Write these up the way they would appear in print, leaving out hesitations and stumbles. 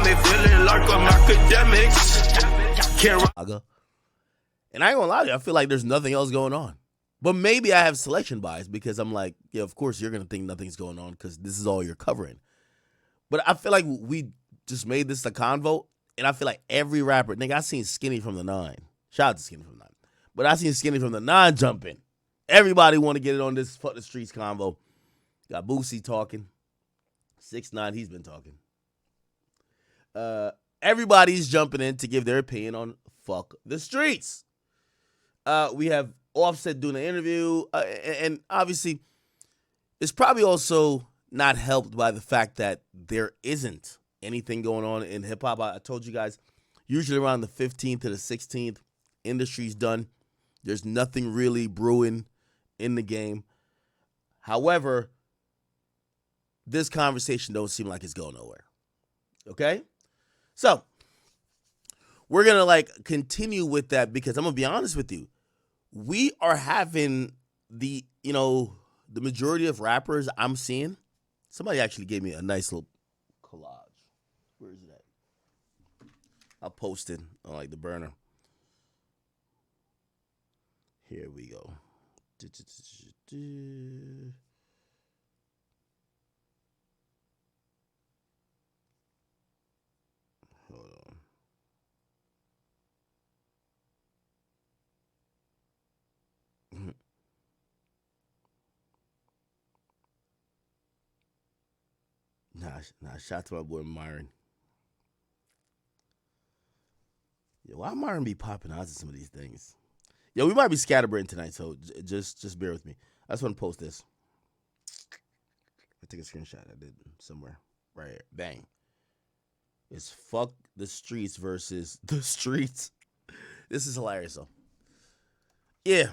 me feeling like I'm academics. Can't And I ain't gonna lie to you, I feel like there's nothing else going on. But maybe I have selection bias because I'm like, yeah, of course you're gonna think nothing's going on because this is all you're covering. But I feel like we just made this a convo, and I feel like every rapper, nigga, I seen Skinny from the Nine. Shout out to Skinny from the Nine. But I seen Skinny from the Nine jumping. Everybody want to get it on this fuck the streets convo. Got Boosie talking. 6ix9ine, he's been talking. Everybody's jumping in to give their opinion on fuck the streets. We have Offset doing an interview, and obviously, it's probably also not helped by the fact that there isn't anything going on in hip hop. I told you guys, usually around the 15th to the 16th, industry's done. There's nothing really brewing in the game. However, this conversation don't seem like it's going nowhere. Okay? So, we're going to continue with that because I'm going to be honest with you. We are having the majority of rappers I'm seeing. Somebody actually gave me a nice little collage. Where is it at? I'll post it on the burner. Here we go. Hold on. Nah, shout out to my boy Myron. Yeah, why Myron be popping out to some of these things? Yo, we might be scatterbrained tonight, so just bear with me. I just want to post this. I take a screenshot. I did somewhere. Right here. Bang. It's fuck the streets versus the streets. This is hilarious, though. Yeah.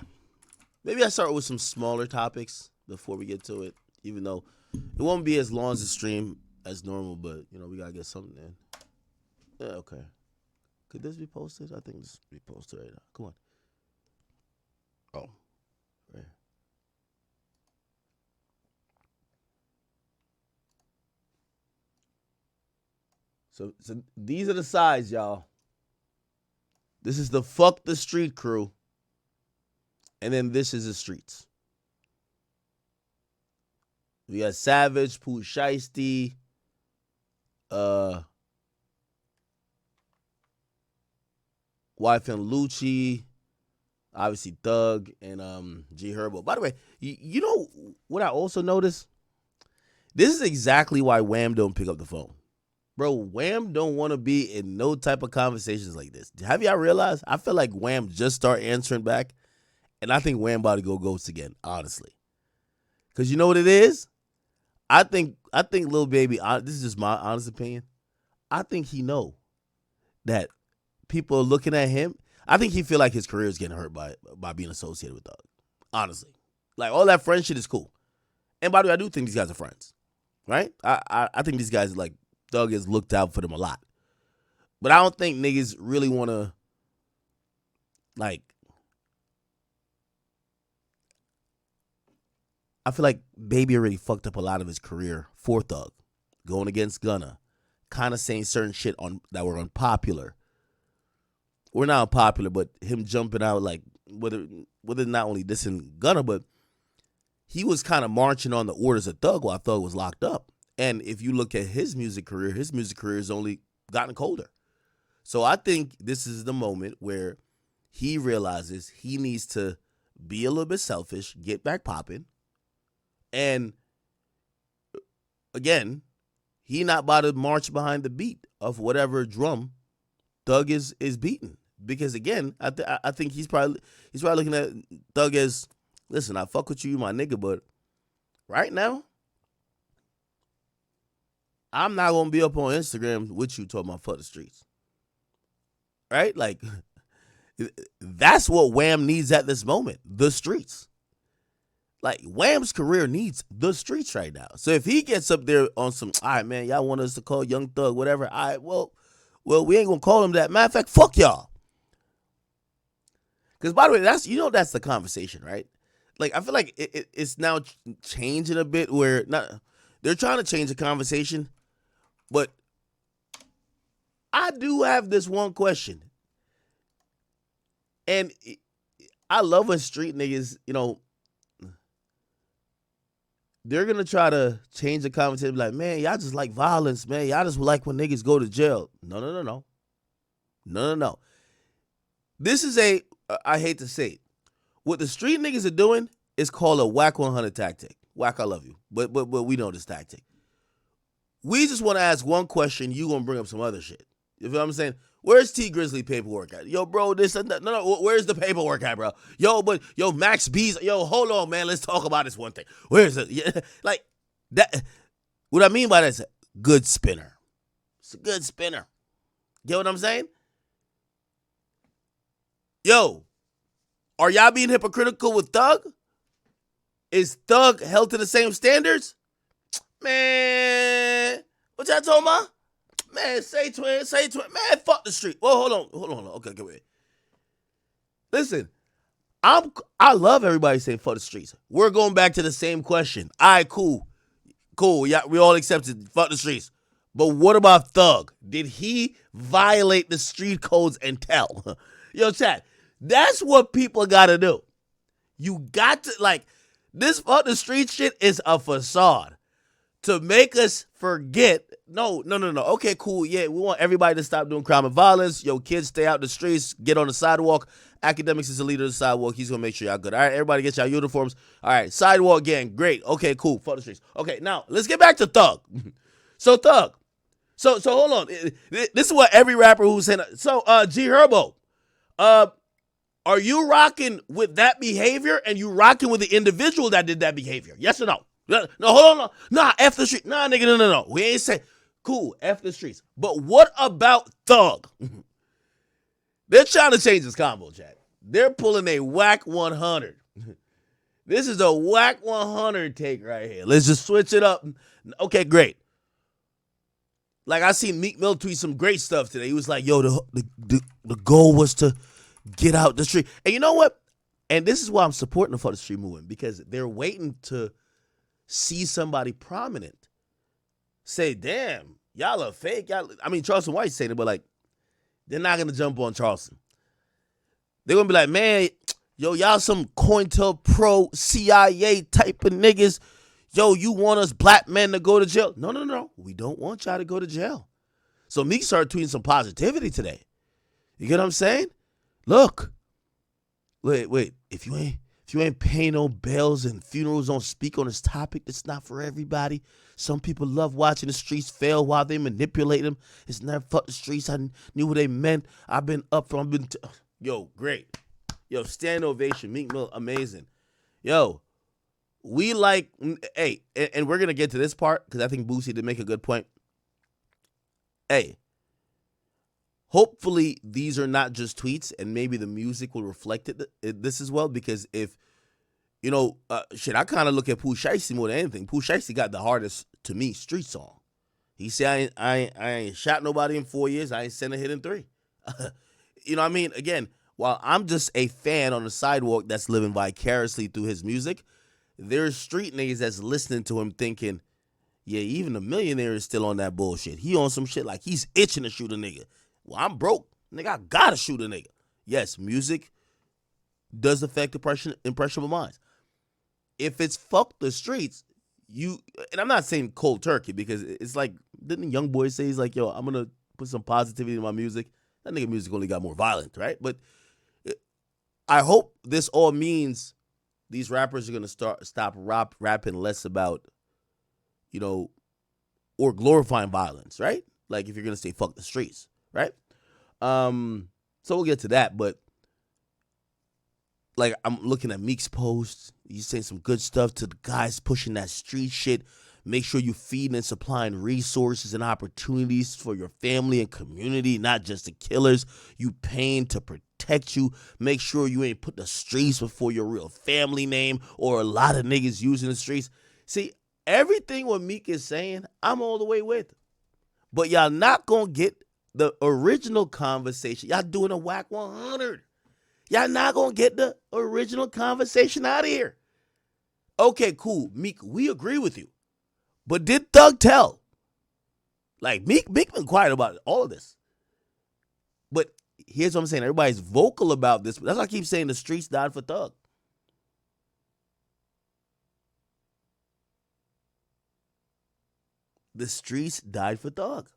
Maybe I start with some smaller topics before we get to it, even though it won't be as long as the stream as normal, but, we got to get something in. Yeah, okay. Could this be posted? I think this will be posted right now. Come on. Oh. Right. So these are the sides, y'all. This is the fuck the street crew. And then this is the streets. We got Savage, Pooh Shiesty, Wife and Lucci, obviously Thug, and G Herbo. By the way, you know what I also noticed? This is exactly why Wham don't pick up the phone. Bro, Wham don't want to be in no type of conversations like this. Have y'all realized? I feel like Wham just start answering back, and I think Wham about to go ghost again, honestly. Because you know what it is? I think Lil Baby, this is just my honest opinion, I think he know that people are looking at him. I think he feel like his career is getting hurt by being associated with Thug. Honestly. Like, all that friend shit is cool. And by the way, I do think these guys are friends. Right? I think these guys, Thug has looked out for them a lot. But I don't think niggas really want to, I feel like Baby already fucked up a lot of his career for Thug. Going against Gunna. Kind of saying certain shit that were unpopular. We're not unpopular, but him jumping out, whether not only dissing Gunna, but he was kind of marching on the orders of Thug while Thug was locked up. And if you look at his music career has only gotten colder. So I think this is the moment where he realizes he needs to be a little bit selfish, get back popping. And again, he not about to march behind the beat of whatever drum Thug is beating. Because again, I think he's probably looking at Thug as, listen, I fuck with you my nigga, but right now, I'm not gonna be up on Instagram with you talking about fuck the streets. Right? That's what Wham needs at this moment. The streets. Wham's career needs the streets right now. So if he gets up there on some, all right, man, y'all want us to call Young Thug, whatever. All right, well, we ain't gonna call him that. Matter of fact, fuck y'all. Because by the way, that's the conversation, right? I feel like it's now changing a bit where they're trying to change the conversation, but do have this one question. And I love when street niggas, they're going to try to change the conversation. Like, man, y'all just like violence, man. Y'all just like when niggas go to jail. No. This is I hate to say it. What the street niggas are doing is called a whack 100 tactic. Whack, I love you. But we know this tactic. We just want to ask one question. You going to bring up some other shit. You feel what I'm saying? Where's T Grizzly paperwork at? Yo, bro, this and that. No. Where's the paperwork at, bro? Yo, Max B's. Yo, hold on, man. Let's talk about this one thing. Where's it? Yeah, like that. What I mean by that is a good spinner. It's a good spinner. Get what I'm saying? Yo, are y'all being hypocritical with Thug? Is Thug held to the same standards? Man, what y'all talking about? Man, say twin. Man, fuck the street. Well, hold on. Okay, wait. Listen, I love everybody saying fuck the streets. We're going back to the same question. All right, cool. Yeah, we all accepted fuck the streets. But what about Thug? Did he violate the street codes and tell? Yo, chat, that's what people got to do. You got to, this fuck the street shit is a facade to make us forget. No. Okay, cool. Yeah, we want everybody to stop doing crime and violence. Yo, kids, stay out the streets. Get on the sidewalk. Akademiks is the leader of the sidewalk. He's going to make sure y'all good. All right, everybody get y'all uniforms. All right, sidewalk gang. Great. Okay, cool. Fuck the streets. Okay, now, let's get back to Thug. So, Thug. So hold on. This is what every rapper who's saying. So, G Herbo, are you rocking with that behavior and you rocking with the individual that did that behavior? Yes or no? No, hold on. Nah, F the street. Nah, nigga, no. We ain't saying, cool, F the streets. But what about Thug? They're trying to change this combo, chat. They're pulling a whack 100. This is a whack 100 take right here. Let's just switch it up. Okay, great. Like, I seen Meek Mill tweet some great stuff today. He was like, yo, the goal was to get out the street. And you know what? And this is why I'm supporting the For the Street movement, because they're waiting to see somebody prominent say, damn, y'all are fake. Charleston White's saying it, but they're not going to jump on Charleston. They're going to be like, man, yo, y'all some COINTELPRO CIA type of niggas. Yo, you want us black men to go to jail? No. We don't want y'all to go to jail. So Meek started tweeting some positivity today. You get what I'm saying? Look, wait. If you ain't paying no bills and funerals don't speak on this topic, it's not for everybody. Some people love watching the streets fail while they manipulate them. It's never fuck the streets. I knew what they meant. I've been up from. Yo, great. Yo, stand ovation. Meek Mill, amazing. Yo, we hey, and we're gonna get to this part because I think Boosie did make a good point. Hey, hopefully these are not just tweets, and maybe the music will reflect this as well. Because if I kind of look at Pooh Shiesty more than anything. Pooh Shiesty got the hardest, to me, street song. He said, I ain't shot nobody in 4 years. I ain't sent a hit in 3. You know what I mean? Again, while I'm just a fan on the sidewalk that's living vicariously through his music, there's street niggas that's listening to him thinking, yeah, even the millionaire is still on that bullshit. He on some shit like he's itching to shoot a nigga. Well, I'm broke. Nigga, I gotta shoot a nigga. Yes, music does affect impressionable minds. If it's fuck the streets, and I'm not saying cold turkey because it's like, didn't Young Boy say, he's like, yo, I'm going to put some positivity in my music. That nigga music only got more violent, right? But I hope this all means these rappers are going to stop rapping less about, or glorifying violence, right? Like if you're going to say fuck the streets, right? So we'll get to that, but I'm looking at Meek's posts. He's saying some good stuff to the guys pushing that street shit. Make sure you feeding and supplying resources and opportunities for your family and community, not just the killers. You paying to protect you. Make sure you ain't put the streets before your real family name, or a lot of niggas using the streets. See, everything what Meek is saying, I'm all the way with. But y'all not going to get the original conversation. Y'all doing a whack 100. Y'all not going to get the original conversation out of here. Okay, cool. Meek, we agree with you. But did Thug tell? Meek been quiet about all of this. But here's what I'm saying. Everybody's vocal about this. That's why I keep saying the streets died for Thug. The streets died for Thug.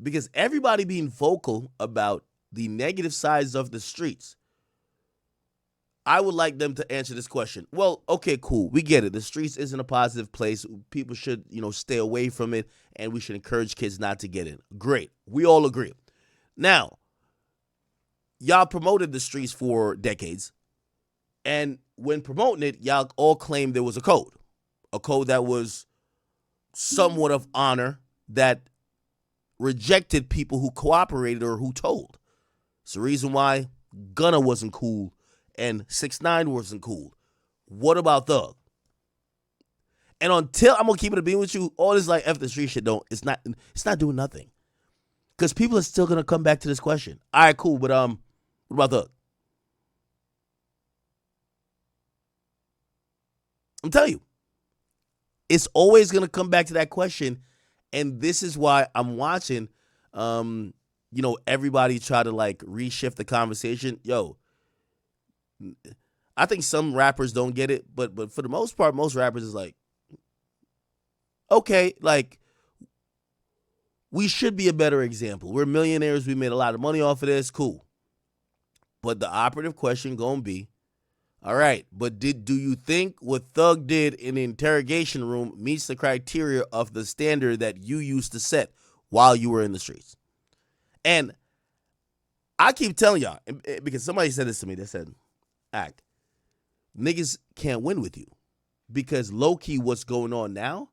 Because everybody being vocal about the negative sides of the streets, I would like them to answer this question. Well, okay, cool. We get it. The streets isn't a positive place. People should, stay away from it, and we should encourage kids not to get in. Great. We all agree. Now, y'all promoted the streets for decades, and when promoting it, y'all all claimed there was a code that was somewhat of honor, that rejected people who cooperated or who told. It's the reason why Gunna wasn't cool and 6ix9ine wasn't cool. What about Thug? And until, I'm gonna keep it a beam with you, all this like F the street shit it's not doing nothing. Because people are still gonna come back to this question. All right, cool, but what about Thug? I'm telling you, it's always gonna come back to that question, and this is why I'm watching, everybody try to like reshift the conversation. Yo, I think some rappers don't get it, but for the most part, most rappers is like, okay, like, we should be a better example. We're millionaires. We made a lot of money off of this. Cool. But the operative question gonna be, all right, but do you think what Thug did in the interrogation room meets the criteria of the standard that you used to set while you were in the streets? And I keep telling y'all, because somebody said this to me, they said, Act, niggas can't win with you. Because low-key what's going on now,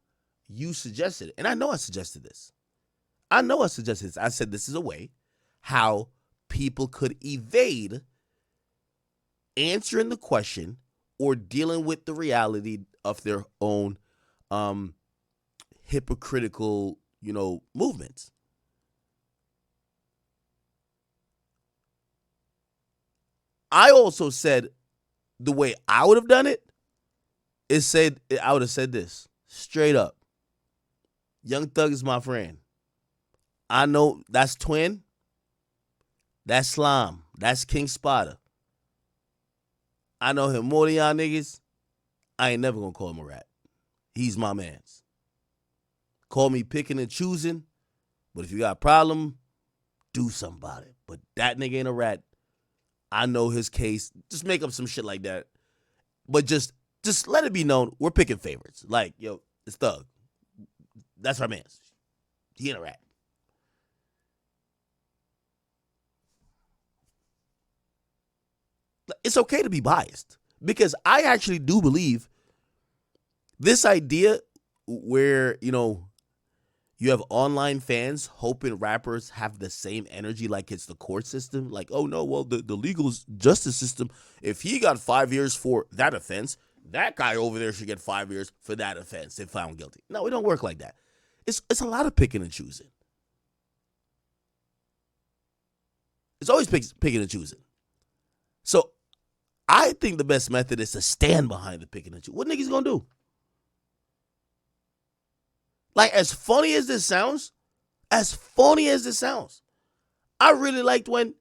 you suggested it. And I know I suggested this. I said this is a way how people could evade answering the question or dealing with the reality of their own hypocritical, movements. I also said the way I would have done it I would have said this straight up. Young Thug is my friend. I know that's Twin. That's Slime. That's King Spotter. I know him more than y'all niggas. I ain't never gonna call him a rat. He's my mans. Call me picking and choosing, but if you got a problem, do something about it. But that nigga ain't a rat. I know his case. Just make up some shit like that. But just let it be known, we're picking favorites. Like, yo, it's Thug. That's our man. He ain't a rat. It's okay to be biased. Because I actually do believe this idea where, you have online fans hoping rappers have the same energy like it's the court system. Like, oh, no, well, the legal justice system, if he got 5 years for that offense, that guy over there should get 5 years for that offense if found guilty. No, it don't work like that. It's a lot of picking and choosing. It's always picking and choosing. So I think the best method is to stand behind the picking and choosing. What niggas gonna do? Like, as funny as this sounds, I really liked when,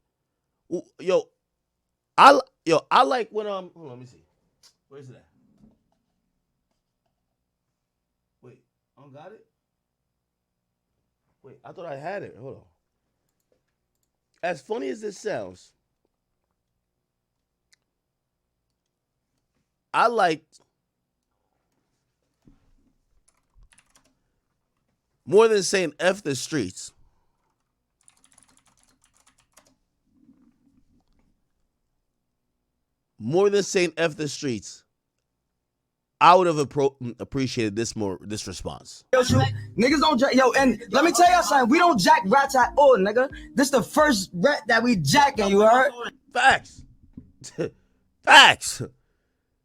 I like when, hold on, let me see. Where's it at? Wait, I don't got it? Wait, I thought I had it. Hold on. As funny as this sounds, I liked, more than saying F the streets, I would have appreciated this response. Yo, niggas don't jack. Yo, and let me tell y'all something. We don't jack rats at all, nigga. This the first rat that we jacking, you heard? Facts. Facts.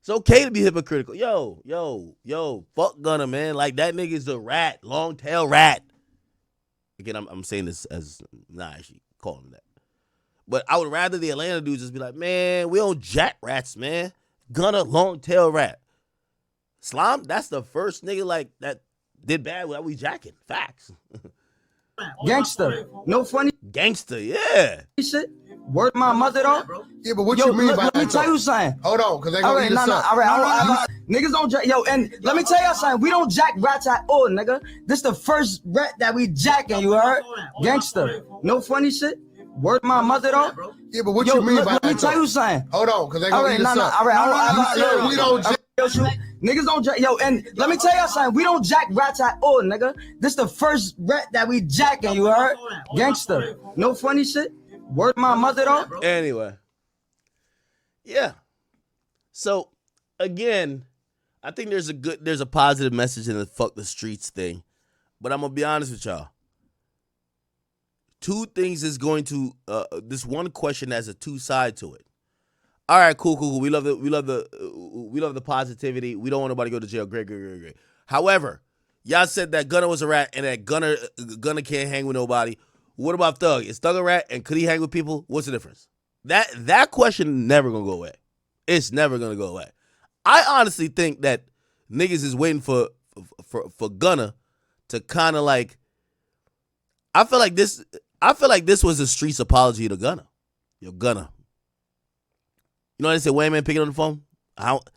It's okay to be hypocritical. Yo, fuck Gunna, man. Like, that nigga's a rat, long tail rat. Again, I'm saying this as not actually calling him that. But I would rather the Atlanta dudes just be like, man, we don't jack rats, man. Gunna, long tail rat. Slime, that's the first nigga like that did bad without we jacking. Facts. Gangster. No funny. gangster, yeah. Shit. Word my mother though. Yeah, but what you mean by let me that, tell though? you something. Hold on, because they All gonna right, eat us up. all right. Niggas don't jack, yo, and let me tell y'all something. We don't jack rats at all, nigga. This the first rat that we jacking, you heard? Gangster. No funny shit. Word my mother though. Yeah, but what you mean by that, let me tell though? you something. Hold on, because they All gonna right, eat us up. all right. You said we don't jack. Niggas don't jack, yo, and let me tell y'all something. We don't jack rats at all, nigga. This the first rat that we jacking, you heard? Gangster. No funny shit. Word my mother though. Anyway. Yeah. So again, I think there's a positive message in the fuck the streets thing. But I'm gonna be honest with y'all. Two things is going to this one question has a two side to it. All right, cool. We love the positivity. We don't want nobody to go to jail. Great. However, y'all said that Gunna was a rat and that Gunna can't hang with nobody. What about Thug? Is Thug a rat and could he hang with people? What's the difference? That question never gonna go away. It's never gonna go away. I honestly think that niggas is waiting for Gunna to kind of like. I feel like this was a streets apology to Gunna. Yo, Gunna. You know what they say? Wayman picking on the phone.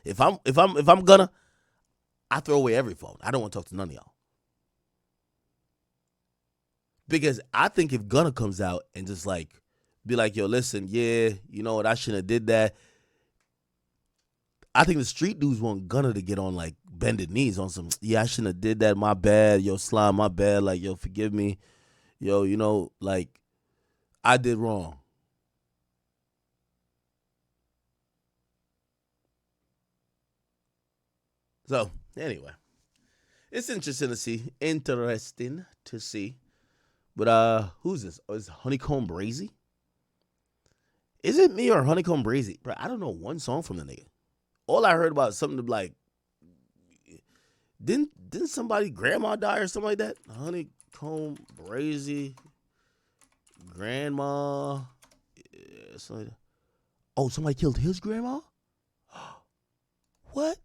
If I'm Gunna, I throw away every phone. I don't want to talk to none of y'all. Because I think if Gunna comes out and just like be like, yo, listen, yeah, you know what, I shouldn't have did that. I think the street dudes want Gunna to get on like bended knees on some, yeah, I shouldn't have did that, my bad, yo, Slime, my bad, like, yo, forgive me, yo, you know, like, I did wrong. So, anyway, it's interesting to see. But who's this? Oh, is Honeycomb Brazy? Is it me or Honeycomb Brazy? Bro, I don't know one song from the nigga. All I heard about is something like, didn't somebody grandma die or something like that? Honeycomb Brazy, grandma, yeah, something like that. Oh, somebody killed his grandma? What?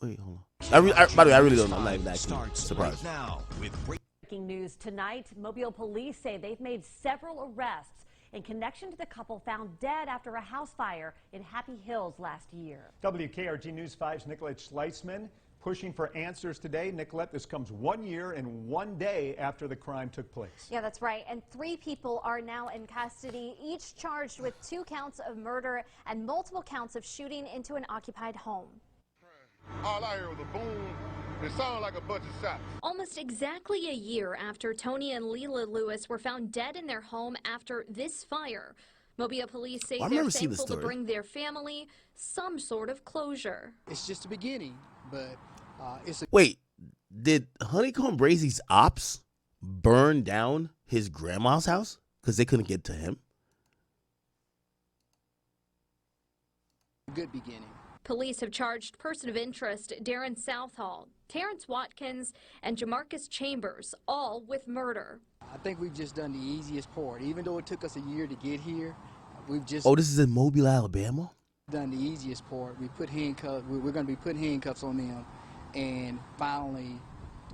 Wait, hold on. By the way, I really don't know. I'm not even actually surprised. Now with breaking news tonight, Mobile police say they've made several arrests in connection to the couple found dead after a house fire in Happy Hills last year. WKRG News 5's Nicolette Schleitzman pushing for answers today. Nicolette, this comes 1 year and 1 day after the crime took place. Yeah, that's right. And 3 people are now in custody, each charged with 2 counts of murder and multiple counts of shooting into an occupied home. All I heard was a boom. It sounded like a bunch of shots. Almost exactly a year after Tony and Leila Lewis were found dead in their home after this fire, Mobile police say they're thankful to bring their family some sort of closure. It's just the beginning, but it's a... Wait, did Honeycomb Brazy's ops burn down his grandma's house because they couldn't get to him? good beginning. Police have charged person of interest Darren Southall, Terrence Watkins, and Jamarcus Chambers, all with murder. I think we've just done the easiest part. Even though it took us a year to get here, we've just... Oh, this is in Mobile, Alabama? ...done the easiest part. We put handcuffs, we're going to be putting handcuffs on them and finally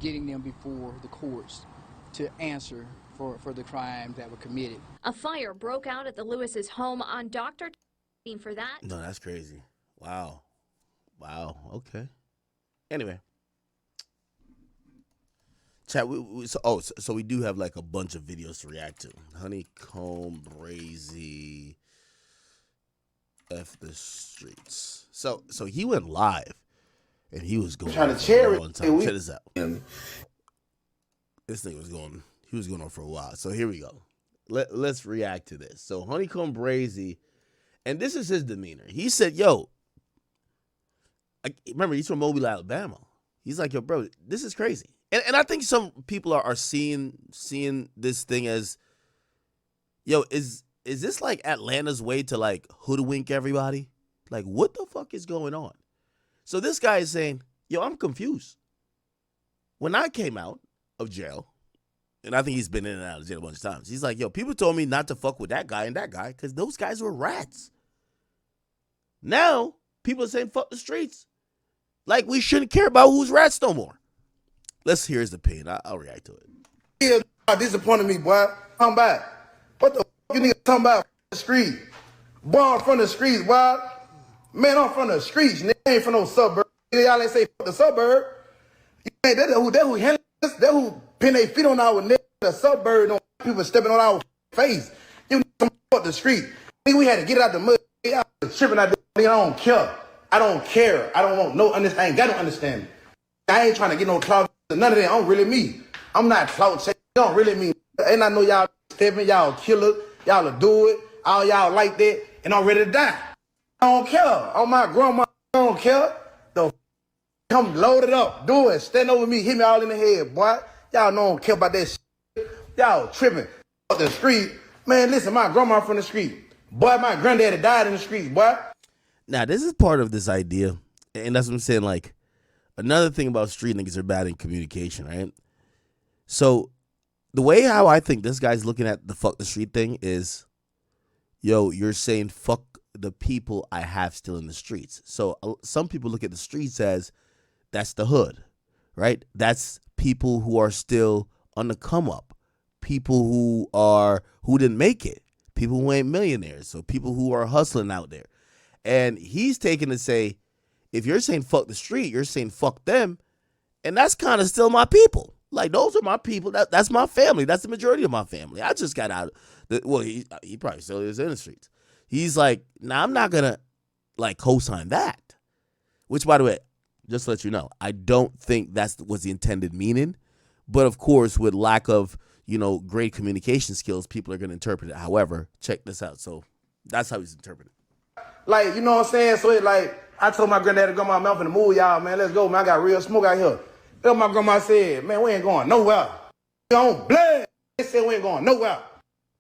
getting them before the courts to answer for the crimes that were committed. A fire broke out at the Lewis's home on Dr. for that. No, that's crazy. Wow. Okay. Anyway. Chat, so we do have like a bunch of videos to react to. Honeycomb Brazy F the streets. So he went live and he was going trying to cherry. Check this out. This thing was going on for a while. So here we go. Let's react to this. So Honeycomb Brazy, and this is his demeanor. He said, yo, remember, he's from Mobile, Alabama. He's like, yo, bro, this is crazy. And I think some people are seeing this thing as, yo, is this like Atlanta's way to like hoodwink everybody? Like, what the fuck is going on? So this guy is saying, yo, I'm confused. When I came out of jail, and I think he's been in and out of jail a bunch of times, he's like, yo, people told me not to fuck with that guy and that guy because those guys were rats. Now, people are saying fuck the streets. Like, we shouldn't care about who's rats no more. Let's hear his opinion. I'll react to it. Yeah, disappointed me, boy. Come back. What the fuck you niggas talking about the street? Boy, I'm from the streets, boy. Man, I'm from the streets, nigga. I ain't from no suburb. Y'all ain't say fuck the suburb. That who handle this, that who pin their feet on our nigga, the suburb, on people stepping on our face. You niggas fuck the street. Nigga, we had to get it out the mud. Y'all tripping out there. Nigga, I don't care. I don't care. I don't want no understanding. I ain't got no understanding. I ain't trying to get no clout. None of that. I'm really me. I'm not clout chasing. Don't really me. And I know y'all stepping, y'all killer, y'all will do it. All y'all like that, and I'm ready to die. I don't care. On my grandma, I don't care. The come load it up, do it. Stand over me, hit me all in the head, boy. Y'all know I don't care about that shit. Y'all tripping. Up the street. Man, listen, my grandma from the street. Boy, my granddaddy died in the streets, boy. Now, this is part of this idea, and that's what I'm saying, like, another thing about street niggas are bad in communication, right? So, the way how I think this guy's looking at the fuck the street thing is, yo, you're saying fuck the people I have still in the streets. So, some people look at the streets as, that's the hood, right? That's people who are still on the come up, people who didn't make it, people who ain't millionaires, so people who are hustling out there. And he's taking to say, if you're saying fuck the street, you're saying fuck them, and that's kind of still my people. Like, those are my people. That's my family. That's the majority of my family. I just got out. He probably still is in the streets. He's like, nah, I'm not gonna like co-sign that. Which, by the way, just to let you know, I don't think that's was the intended meaning. But of course, with lack of great communication skills, people are gonna interpret it. However, check this out. So that's how he's interpreted. Like, you know what I'm saying? So it like, I told my granddad to go my mouth in the mood, y'all, man. Let's go, man. I got real smoke out here. Then my grandma said, man, we ain't going nowhere. We on blood. They said we ain't going nowhere.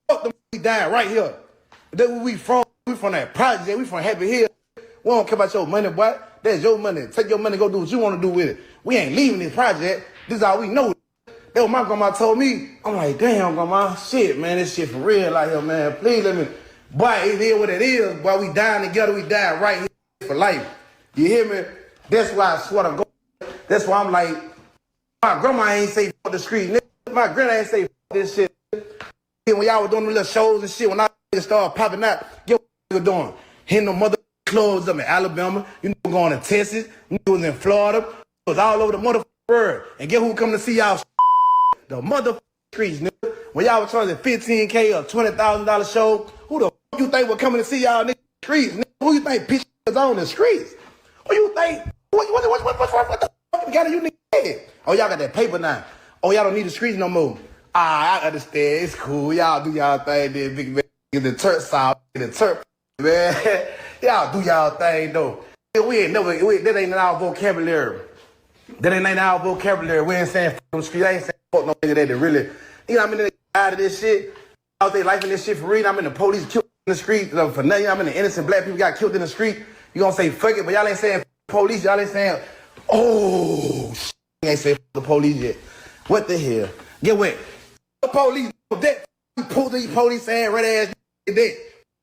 Fuck them, we dying right here. That's where we from. We from that project. We from Happy Hill. We don't care about your money, boy. That's your money. Take your money, go do what you want to do with it. We ain't leaving this project. This is all we know. That's what my grandma told me. I'm like, damn, grandma, shit, man, this shit for real out here, man. Please let me. Boy, it is what it is. Boy, we dying together. We dying right here for life. You hear me? That's why I swear to God. That's why I'm like, my grandma ain't say fuck the street. My granddad ain't say fuck this shit. When y'all was doing the little shows and shit, when I started popping out, get what you doing? Hitting the mother clubs up in Alabama. You know, going to Texas. You was in Florida. It was all over the motherfucking world. And get who come to see y'all? The motherfucking streets, nigga. When y'all was charging $15K or $20,000 show, who the fuck you think was coming to see y'all nigga streets? Nigga? Who you think bitch is on the streets? Who you think? What the fuck got you nigga head? Oh, y'all got that paper now. Oh, y'all don't need the streets no more. I understand. It's cool. Y'all do y'all thing there, big man. The Turk South, the Turk, man. Y'all do y'all thing, though. We ain't never, that ain't in our vocabulary. That ain't in our vocabulary. We ain't saying fuck them streets. I ain't saying fuck no nigga that really, you know what I mean? Out of this shit. Out there life in this shit for real. I'm in the police killed in the street for nothing. I'm in the innocent black people got killed in the street. You gonna say fuck it, but y'all ain't saying police. Y'all ain't saying, oh, shit. You ain't say the police yet. What the hell? Get what? The police, that you pull the police saying red ass that.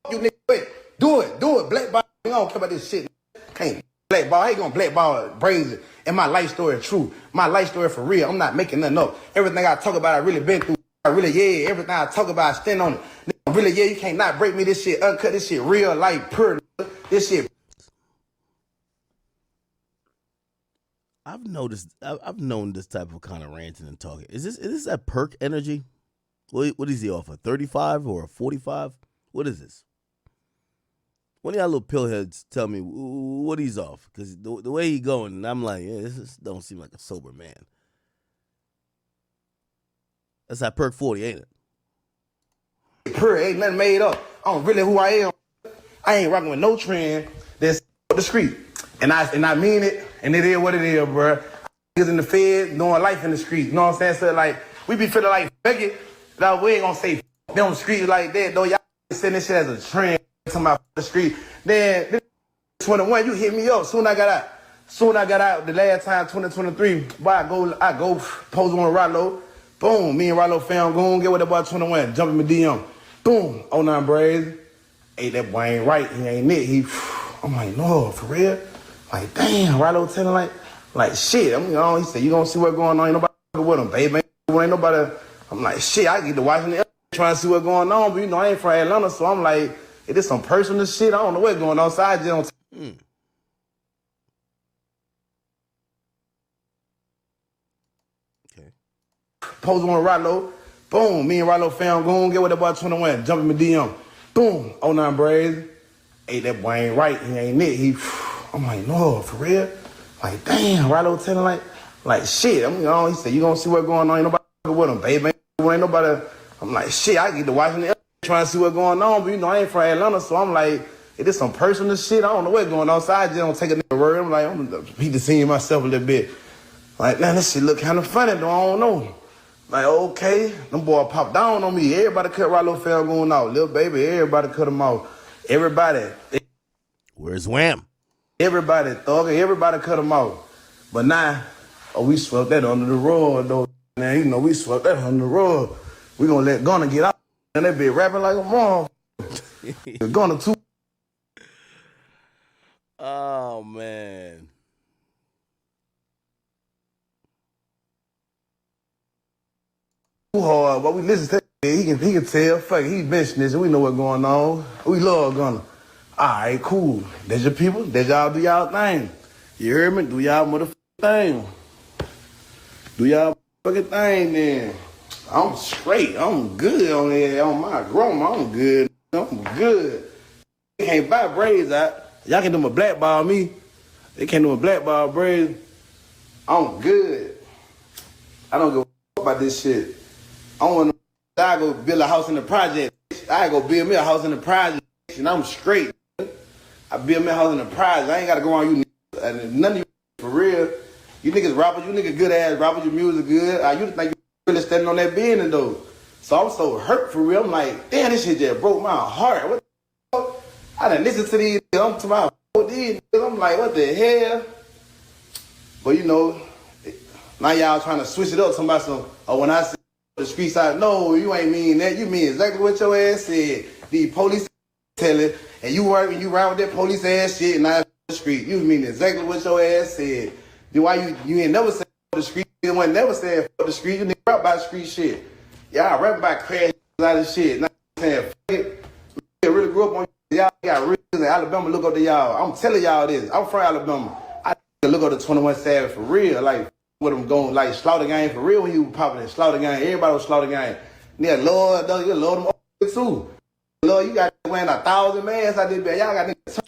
You nigga, wait. Do it. Blackball. I don't care about this shit. Can't blackball. I ain't gonna blackball brains. And my life story is true. My life story for real. I'm not making nothing up. Everything I talk about, I really been through. Everything I talk about, I stand on it. Really, you can't not break me. This shit uncut. This shit real life, pure. This shit. I've known this type of kind of ranting and talking. Is this that perk energy? What is he off, a 35 or a 45? What is this? One of y'all little pillheads tell me what he's off. Because the way he going, and I'm like, yeah, this don't seem like a sober man. That's that perk 40, ain't it? Pure, ain't nothing made up. I'm really who I am. I ain't rocking with no trend that's the street. And I mean it, and it is what it is, bro. Niggas in the Fed doing life in the street. You know what I'm saying? So, like, we be feeling like, fuck it. Like, we ain't gonna say fuck them streets like that, though. Y'all saying this shit as a trend, talking about the street. Then, 21, you hit me up. Soon I got out, the last time, 2023, boy, I go post on Rollo. Boom, me and Rollo found goon, get with that boy 21, jump in my DM. Boom, 09 Braves. Hey, that boy ain't right, he ain't it. I'm like, no, for real? Like, damn, Rollo telling like shit. He said, you gonna see what's going on, ain't nobody with him, baby. Ain't nobody. I'm like, shit, I get to watching it. trying to see what's going on, but I ain't from Atlanta, so I'm like, it is some personal shit. I don't know what's going on, so I just don't. Okay. Post one Rollo, boom, me and Rollo found goon, get with that boy 21, jump in my DM, boom, 09 Braves. Hey, that boy ain't right, he ain't it. I'm like, no, for real? Like, damn, Rollo telling like shit. He said, you gonna see what's going on, ain't nobody with him, baby, ain't nobody. I'm like, shit, I get to watching the trying to see what's going on, but I ain't from Atlanta, so I'm like, it is some personal shit. I don't know what's going on, so I just don't take a nigga word. I'm like, I'm gonna beat the scene myself a little bit. Like, man, this shit look kind of funny, though. I don't know. Like, okay, them boy popped down on me. Everybody cut Rollo Fell going out. Little baby, everybody cut him out. Everybody. Where's Wham? Everybody, thug, everybody cut him out. But now, we swept that under the rug, though. Now, we swept that under the rug. We gonna let Gunna get out. And they be rapping like a mom. Gunna too. Oh, man. Too hard, but we listen to him. He can tell. Fuck it, he mentioned this. We know what's going on. We love Gunna. All right, cool. That's your people. That's y'all do y'all thing. You heard me? Do y'all motherfucking thing. Do y'all fucking thing then. I'm straight. I'm good on there. On my grandma, I'm good. I'm good. They can't buy braids out. Y'all can do my blackball me. They can't do my blackball braids. I'm good. I don't give a fuck about this shit. I go build a house in the project. I go build me a house in the project, and I'm straight. I build me a house in the project. I ain't gotta go on you niggas. None of you for real. You niggas rappers, you niggas good ass rappers, your music good. You think you really standing on that business though. So I'm so hurt for real. I'm like, damn, this shit just broke my heart. What the fuck? I done listen to these. I'm to my these. I'm like, what the hell? But now y'all trying to switch it up. Somebody some. Oh, when I say the street side, no, you ain't mean that. You mean exactly what your ass said. The police telling, and you ride with that police ass shit, and I the street. You mean exactly what your ass said. Then why you ain't never said the street? You ain't never said the street. You nigga rap about street shit. Y'all rap about crash out of shit. Now saying fuck it. You really grew up on y'all. Got real in Alabama. Look up to y'all. I'm telling y'all this. I'm from Alabama. I look up to 21 Savage for real. Like with them going like Slaughter Gang for real when he was popping in Slaughter Gang. Everybody was Slaughter Gang. Yeah, Lord, you love them too. Lord, you got wearing 1,000 masks out there. Y'all got niggas.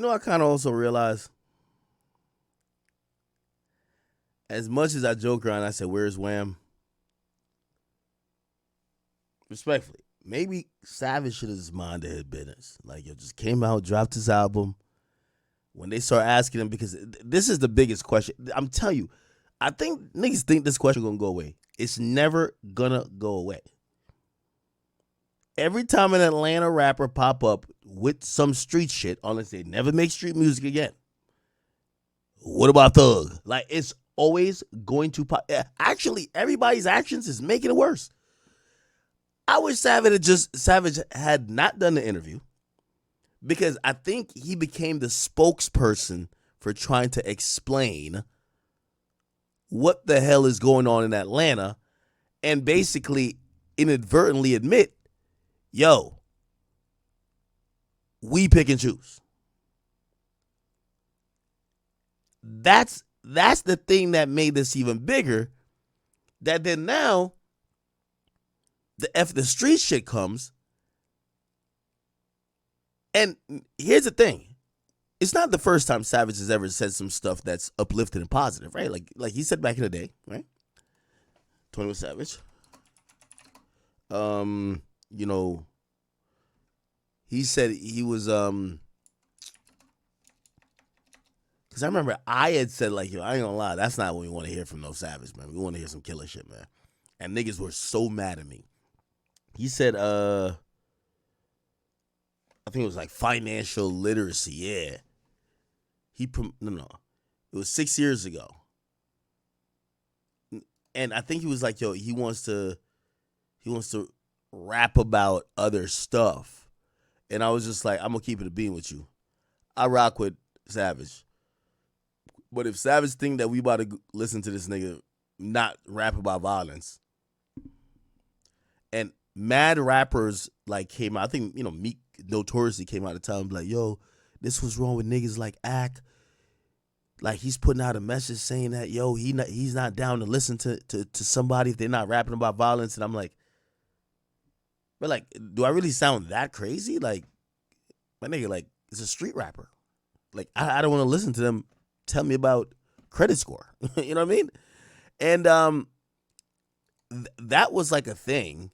I kind of also realize, as much as I joke around, I said, where's Wham? Respectfully, maybe Savage should have just minded his business. Like, just came out, dropped his album. When they start asking him, because this is the biggest question. I'm telling you, I think niggas think this question going to go away. It's never going to go away. Every time an Atlanta rapper pop up with some street shit, unless they never make street music again. What about Thug? Like, it's always going to pop. Actually, everybody's actions is making it worse. I wish Savage had not done the interview, because I think he became the spokesperson for trying to explain what the hell is going on in Atlanta, and basically inadvertently admit, yo, we pick and choose. That's the thing that made this even bigger. That then now the street shit comes. And here's the thing. It's not the first time Savage has ever said some stuff that's uplifting and positive, right? Like he said back in the day, right? 21 Savage. He said he was because I remember I had said, like, I ain't gonna lie, that's not what we want to hear from no Savage, man. We want to hear some killer shit, man. And niggas were so mad at me. He said, I think it was like financial literacy, yeah. No. It was 6 years ago. And I think he was like, yo, he wants to rap about other stuff. And I was just like, I'm gonna keep it a bean with you. I rock with Savage. But if Savage think that we about to listen to this nigga not rap about violence, and mad rappers like came out, I think, you know, Meek notoriously came out of town and be like, yo, this was wrong with niggas like Ak. Like, he's putting out a message saying that, yo, he's not down to listen to somebody if they're not rapping about violence. And I'm like, but like, do I really sound that crazy? Like, my nigga, like, it's a street rapper. Like, I don't want to listen to them tell me about credit score. You know what I mean? And that was like a thing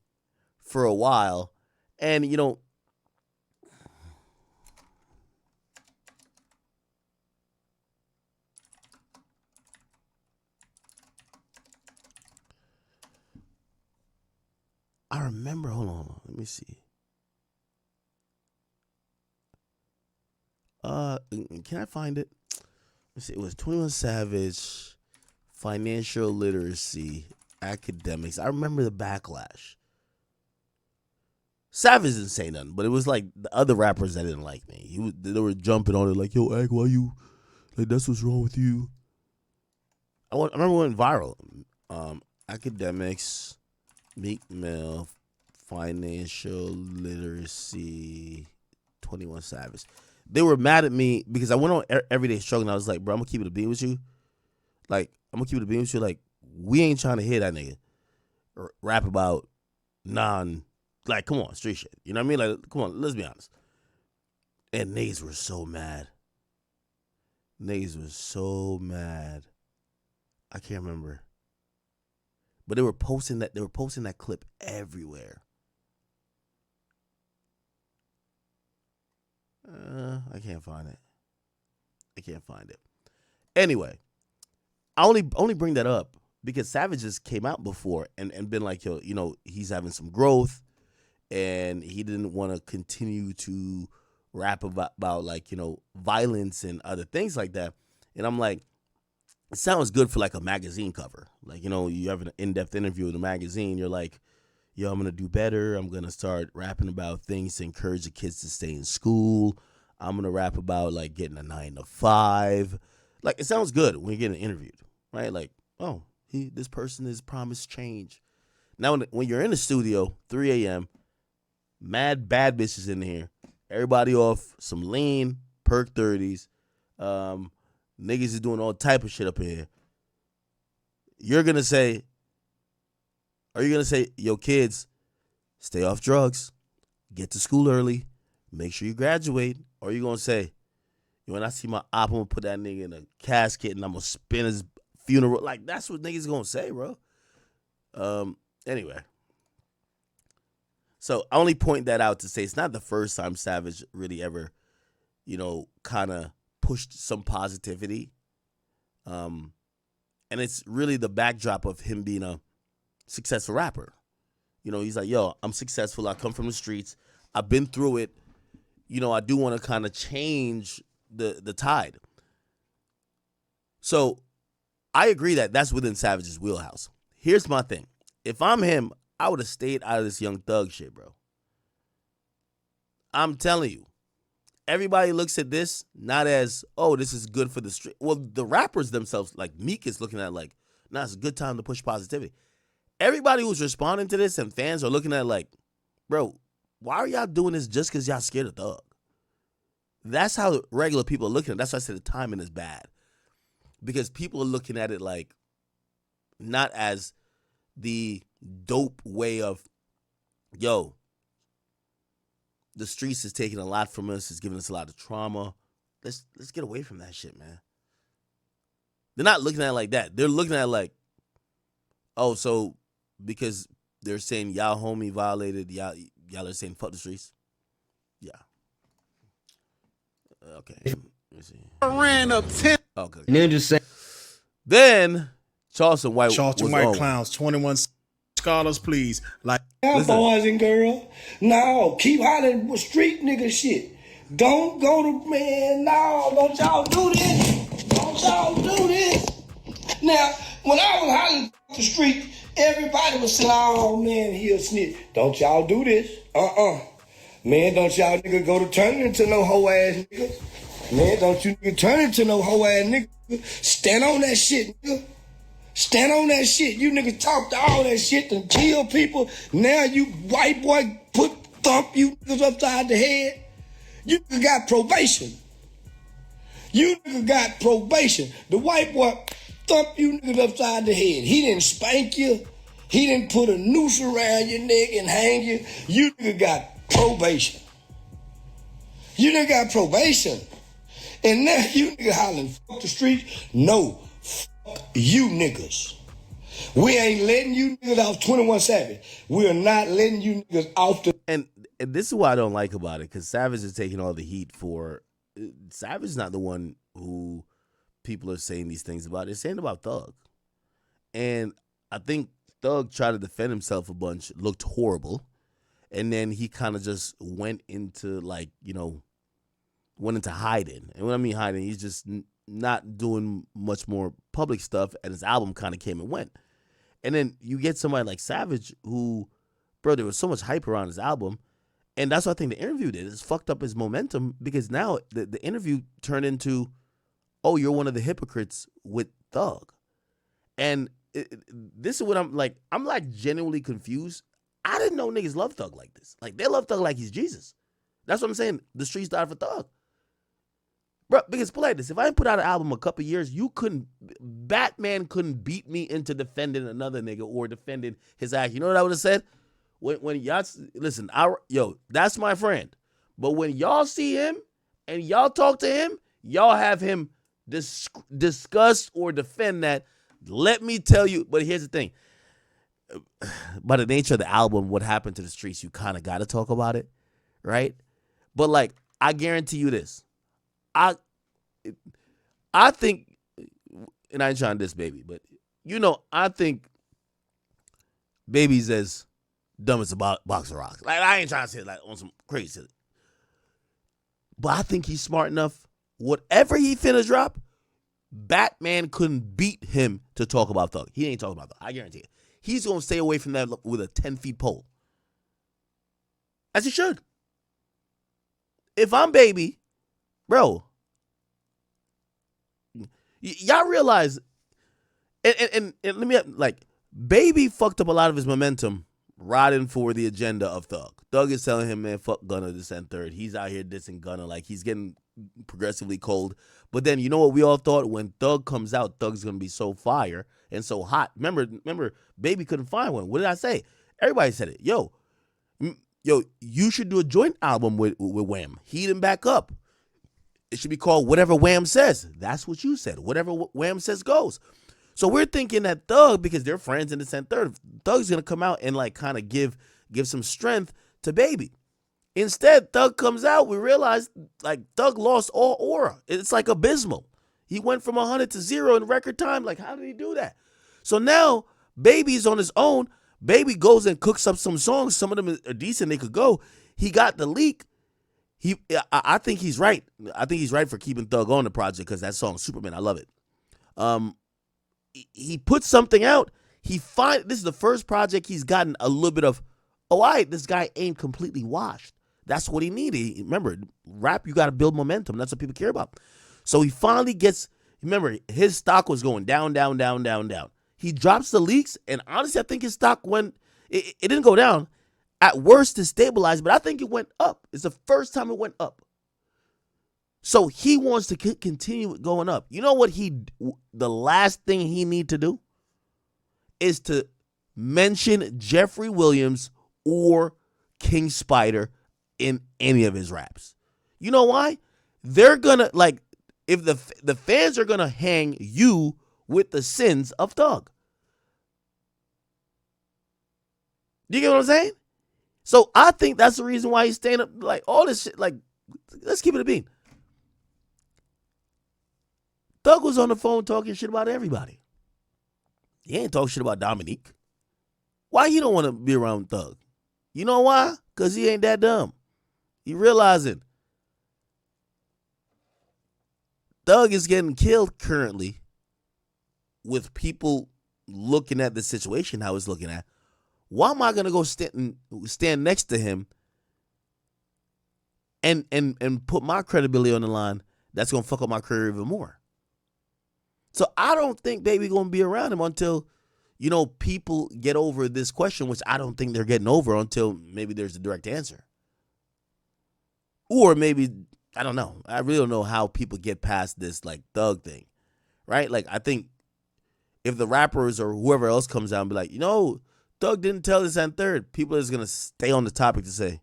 for a while. And, you know, I remember, hold on, let me see. Can I find it? Let's see, it was 21 Savage, financial literacy, academics. I remember the backlash. Savage didn't say nothing, but it was like the other rappers that didn't like me. They were jumping on it like, yo, Ak, why you, like, that's what's wrong with you. I remember it went viral. Academics, Meek Mill, financial literacy, 21 Savage. They were mad at me because I went on Everyday Struggle and I was like, bro, I'm going to keep it a beam with you. Like, I'm going to keep it a beam with you. Like, we ain't trying to hear that nigga rap about like, come on, street shit. You know what I mean? Like, come on, let's be honest. And niggas were so mad. Niggas was so mad. I can't remember. But they were posting that clip everywhere. I can't find it. Anyway, I only bring that up because Savage just came out before and been like, yo, you know, he's having some growth and he didn't want to continue to rap about like, you know, violence and other things like that. And I'm like, it sounds good for like a magazine cover. Like, you know, you have an in-depth interview with a magazine. You're like, yo, I'm going to do better. I'm going to start rapping about things to encourage the kids to stay in school. I'm going to rap about like getting a 9 to 5. Like, it sounds good when you're getting interviewed, right? Like, oh, this person is promised change. Now, when you're in the studio, 3 a.m., mad bad bitches in here, everybody off some lean, perk 30s, niggas is doing all type of shit up in here. Are you going to say, yo, kids, stay off drugs, get to school early, make sure you graduate? Or are you going to say, yo, when I see my op, I'm going to put that nigga in a casket and I'm going to spin his funeral? Like, that's what niggas going to say, bro. Anyway. So I only point that out to say it's not the first time Savage really ever, you know, kind of pushed some positivity. And it's really the backdrop of him being a successful rapper. You know, he's like, yo, I'm successful. I come from the streets. I've been through it. You know, I do want to kind of change the tide. So I agree that that's within Savage's wheelhouse. Here's my thing. If I'm him, I would have stayed out of this Young Thug shit, bro. I'm telling you. Everybody looks at this not as, oh, this is good for the street. Well, the rappers themselves, like Meek, is looking at it like, nah, it's a good time to push positivity. Everybody who's responding to this and fans are looking at it like, bro, why are y'all doing this just because y'all scared of Thug? That's how regular people are looking at it. That's why I said the timing is bad. Because people are looking at it like, not as the dope way of, yo, the streets is taking a lot from us. It's giving us a lot of trauma. Let's get away from that shit, man. They're not looking at it like that. They're looking at it like, oh, so because they're saying y'all homie violated, y'all are saying fuck the streets. Yeah. Okay. Let me see. I ran up 10. Okay. Ninja say. Then Charleston White Clowns, 21 scholars, please. Like, boys and girls, no, keep hollering with street nigga shit. Don't go to, man, no, don't y'all do this. Don't y'all do this. Now, when I was hollering the street, everybody was saying, oh, man, he a snitch. Don't y'all do this. Man, don't y'all nigga go to turning into no hoe ass niggas. Man, don't you nigga turn into no hoe ass nigga. Stand on that shit, nigga. Stand on that shit. You niggas talked all that shit and kill people. Now you white boy thump you niggas upside the head. You nigga got probation. You nigga got probation. The white boy thump you niggas upside the head. He didn't spank you. He didn't put a noose around your neck and hang you. You nigga got probation. You nigga got probation. And now you nigga hollering, fuck the streets. No, fuck you niggas. We ain't letting you niggas off 21 Savage. We are not letting you niggas off the... And this is what I don't like about it, because Savage is taking all the heat for... Savage is not the one who people are saying these things about. They're saying about Thug. And I think Thug tried to defend himself a bunch, looked horrible, and then he kind of just went into, like, you know, went into hiding. And when I mean hiding, he's just not doing much more public stuff, and his album kind of came and went. And then you get somebody like Savage who, bro, there was so much hype around his album, and that's what I think the interview did. It's fucked up his momentum, because now the interview turned into, oh, you're one of the hypocrites with Thug. And this is what I'm like genuinely confused. I didn't know niggas love Thug like this. Like, they love Thug like he's Jesus. That's what I'm saying. The streets died for Thug. Bro, because play like this. If I didn't put out an album a couple years, Batman couldn't beat me into defending another nigga or defending his act. You know what I would have said? When y'all, listen, that's my friend. But when y'all see him and y'all talk to him, y'all have him discuss or defend that. Let me tell you, but here's the thing. By the nature of the album, what happened to the streets, you kind of got to talk about it, right? But, like, I guarantee you this. I think, and I ain't trying to diss Baby, but, you know, I think Baby's as dumb as a box of rocks. Like, I ain't trying to say it like on some crazy shit. But I think he's smart enough. Whatever he finna drop, Batman couldn't beat him to talk about Thug. He ain't talking about Thug. I guarantee it. He's going to stay away from that with a 10-foot pole. As he should. If I'm Baby, bro, y'all realize, and let me, like, Baby fucked up a lot of his momentum riding for the agenda of Thug. Thug is telling him, man, fuck Gunna this and third. He's out here dissing Gunna. Like, he's getting progressively cold. But then, you know what we all thought? When Thug comes out, Thug's going to be so fire and so hot. Remember, Baby couldn't find one. What did I say? Everybody said it. Yo, you should do a joint album with Wham. Heat him back up. It should be called Whatever Wham Says. That's what you said. Whatever Wham Says goes. So we're thinking that Thug, because they're friends in the and third, Thug's going to come out and, like, kind of give some strength to Baby. Instead, Thug comes out. We realize, like, Thug lost all aura. It's, like, abysmal. He went from 100 to 0 in record time. Like, how did he do that? So now, Baby's on his own. Baby goes and cooks up some songs. Some of them are decent. They could go. He got the leak. I think he's right. I think he's right for keeping Thug on the project, because that song, Superman, I love it. He put something out. This is the first project he's gotten a little bit of, this guy ain't completely washed. That's what he needed. Remember, rap, you got to build momentum. That's what people care about. So he finally gets, remember, his stock was going down, down, down, down, down. He drops the leaks, and honestly, I think his stock went, it didn't go down. At worst, it stabilized, but I think it went up. It's the first time it went up. So he wants to continue going up. You know what the last thing he need to do is to mention Jeffrey Williams or King Spider in any of his raps. You know why? They're gonna, like, if the fans are gonna hang you with the sins of Thug. You get what I'm saying? So I think that's the reason why he's staying up, like, all this shit. Like, let's keep it a bean. Thug was on the phone talking shit about everybody. He ain't talking shit about Dominique. Why you don't want to be around Thug? You know why? Because he ain't that dumb. He realizing Thug is getting killed currently with people looking at the situation how he's looking at. Why am I going to go stand next to him and put my credibility on the line that's going to fuck up my career even more. So I don't think Baby going to be around him until, you know, people get over this question, which I don't think they're getting over until maybe there's a direct answer. Or maybe, I don't know. I really don't know how people get past this, like, Thug thing, right? Like, I think if the rappers or whoever else comes out and be like, you know, Thug didn't tell this and third, people are just going to stay on the topic to say,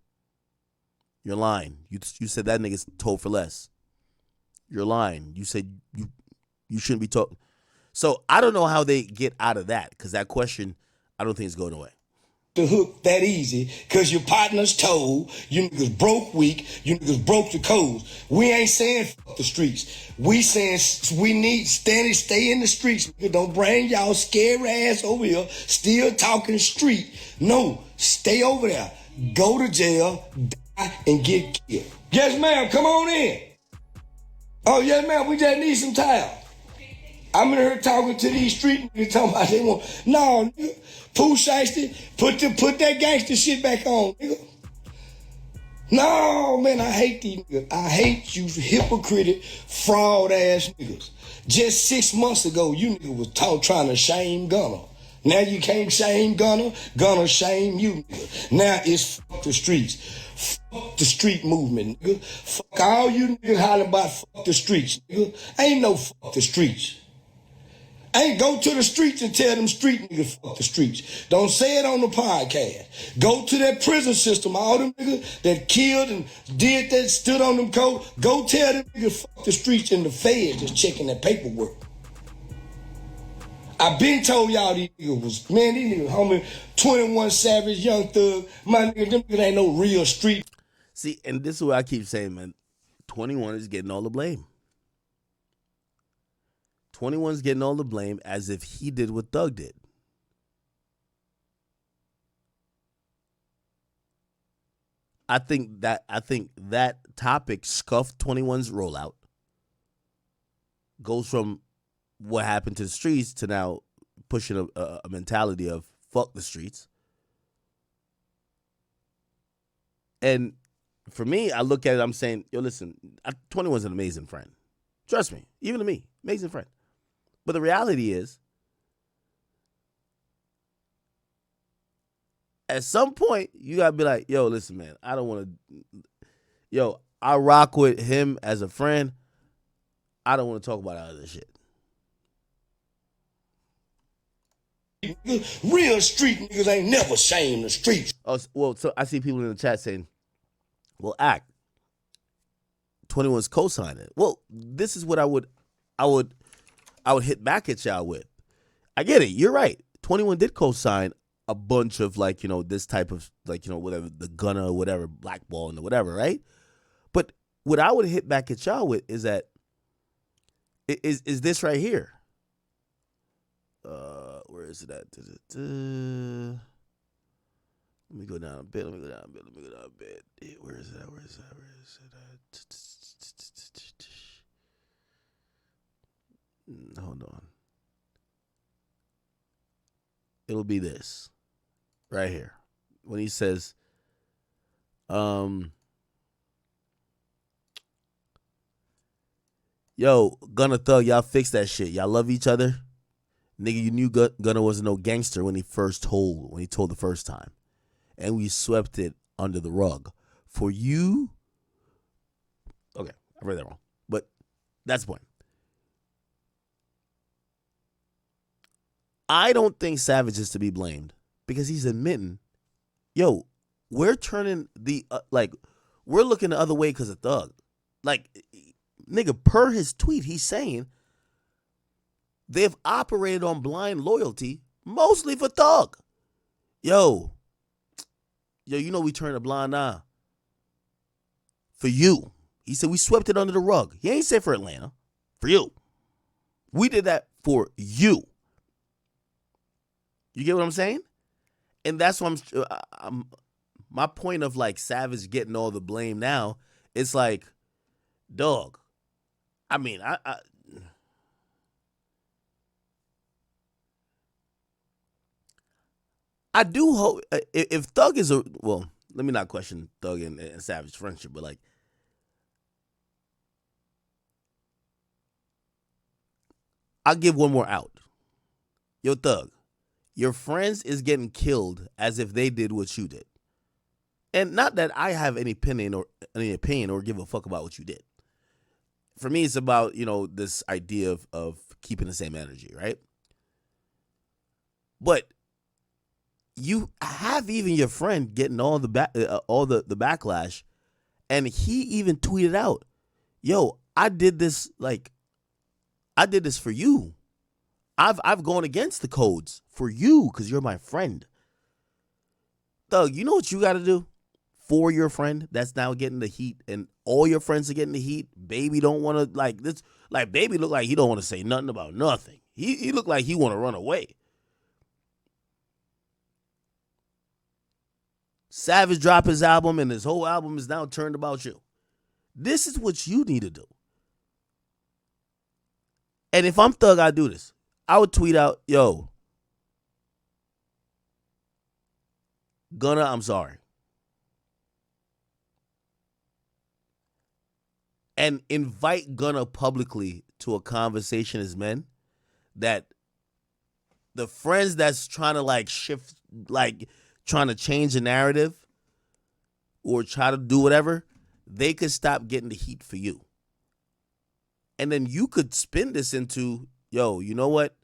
you're lying. You said that nigga's told for less. You're lying. You said you shouldn't be talking. So I don't know how they get out of that, because that question, I don't think it's going away. The hook that easy, cause your partner's told, you niggas broke weak, you niggas broke the codes. We ain't saying fuck the streets. We saying we need stay in the streets. Don't bring y'all scary ass over here, still talking street. No, stay over there. Go to jail, die, and get killed. Yes, ma'am, come on in. Oh, yes, ma'am, we just need some time. I'm in here talking to these street niggas talking about they want. No, nigga. Pooh Shiesty, put that gangster shit back on, nigga. No, man, I hate these niggas. I hate you hypocritic, fraud ass niggas. Just 6 months ago, you niggas was trying to shame Gunna. Now you can't shame Gunna, Gunna shame you, nigga. Now it's fuck the streets. Fuck the street movement, nigga. Fuck all you niggas hollering about fuck the streets, nigga. Ain't no fuck the streets. Ain't go to the streets and tell them street niggas fuck the streets. Don't say it on the podcast. Go to that prison system, all them niggas that killed and did that, stood on them codes. Go tell them niggas fuck the streets, and the feds just checking that paperwork. I been told y'all these niggas was, man, these niggas, homie, 21 Savage, Young Thug, my nigga, them niggas ain't no real street. See, and this is what I keep saying, man. 21 is getting all the blame. 21's getting all the blame as if he did what Thug did. I think that topic scuffed 21's rollout. Goes from what happened to the streets to now pushing a mentality of fuck the streets. And for me, I look at it, I'm saying, yo, listen, 21's an amazing friend. Trust me, even to me, amazing friend. But the reality is, at some point, you got to be like, yo, listen, man, I don't want to, I rock with him as a friend. I don't want to talk about all this shit. Real street niggas ain't never shamed the streets. Oh, well, so I see people in the chat saying, well, 21's co-signing. Well, this is what I would hit back at y'all with. I get it. You're right. 21 did co-sign a bunch of, like, this type of, like, whatever, the Gunna, whatever, blackballing or whatever, right? But what I would hit back at y'all with is that, is this right here. Where is it at? Let me go down a bit. Where is it at? Hold on. It'll be this right here when he says, yo, Gunna Thug, y'all fix that shit. Y'all love each other. Nigga, you knew Gunna wasn't no gangster when he told the first time. And we swept it under the rug. For you, okay, I read that wrong. But that's the point. I don't think Savage is to be blamed because he's admitting, yo, we're turning we're looking the other way because of Thug. Like, nigga, per his tweet, he's saying they've operated on blind loyalty, mostly for Thug. Yo, we turned a blind eye for you. He said we swept it under the rug. He ain't said for Atlanta, for you. We did that for you. You get what I'm saying? And that's what I'm my point of, like, Savage getting all the blame now. It's like, dog. I mean, I do hope if Thug is let me not question Thug and Savage friendship, but, like, I'll give one more out. Yo, Thug, your friends is getting killed as if they did what you did. And not that I have any opinion or give a fuck about what you did. For me, it's about, this idea of keeping the same energy, right? But you have even your friend getting all the backlash, and he even tweeted out, "Yo, I did this for you. I've gone against the codes for you because you're my friend." Thug, you know what you got to do for your friend that's now getting the heat, and all your friends are getting the heat? Baby don't want to this. Baby look like he don't want to say nothing about nothing. He look like he want to run away. Savage dropped his album, and his whole album is now turned about you. This is what you need to do. And if I'm Thug, I do this. I would tweet out, "Yo, Gunna, I'm sorry." And invite Gunna publicly to a conversation as men, that the friends that's trying to shift, trying to change the narrative or try to do whatever, they could stop getting the heat for you. And then you could spin this into, "Yo, you know what?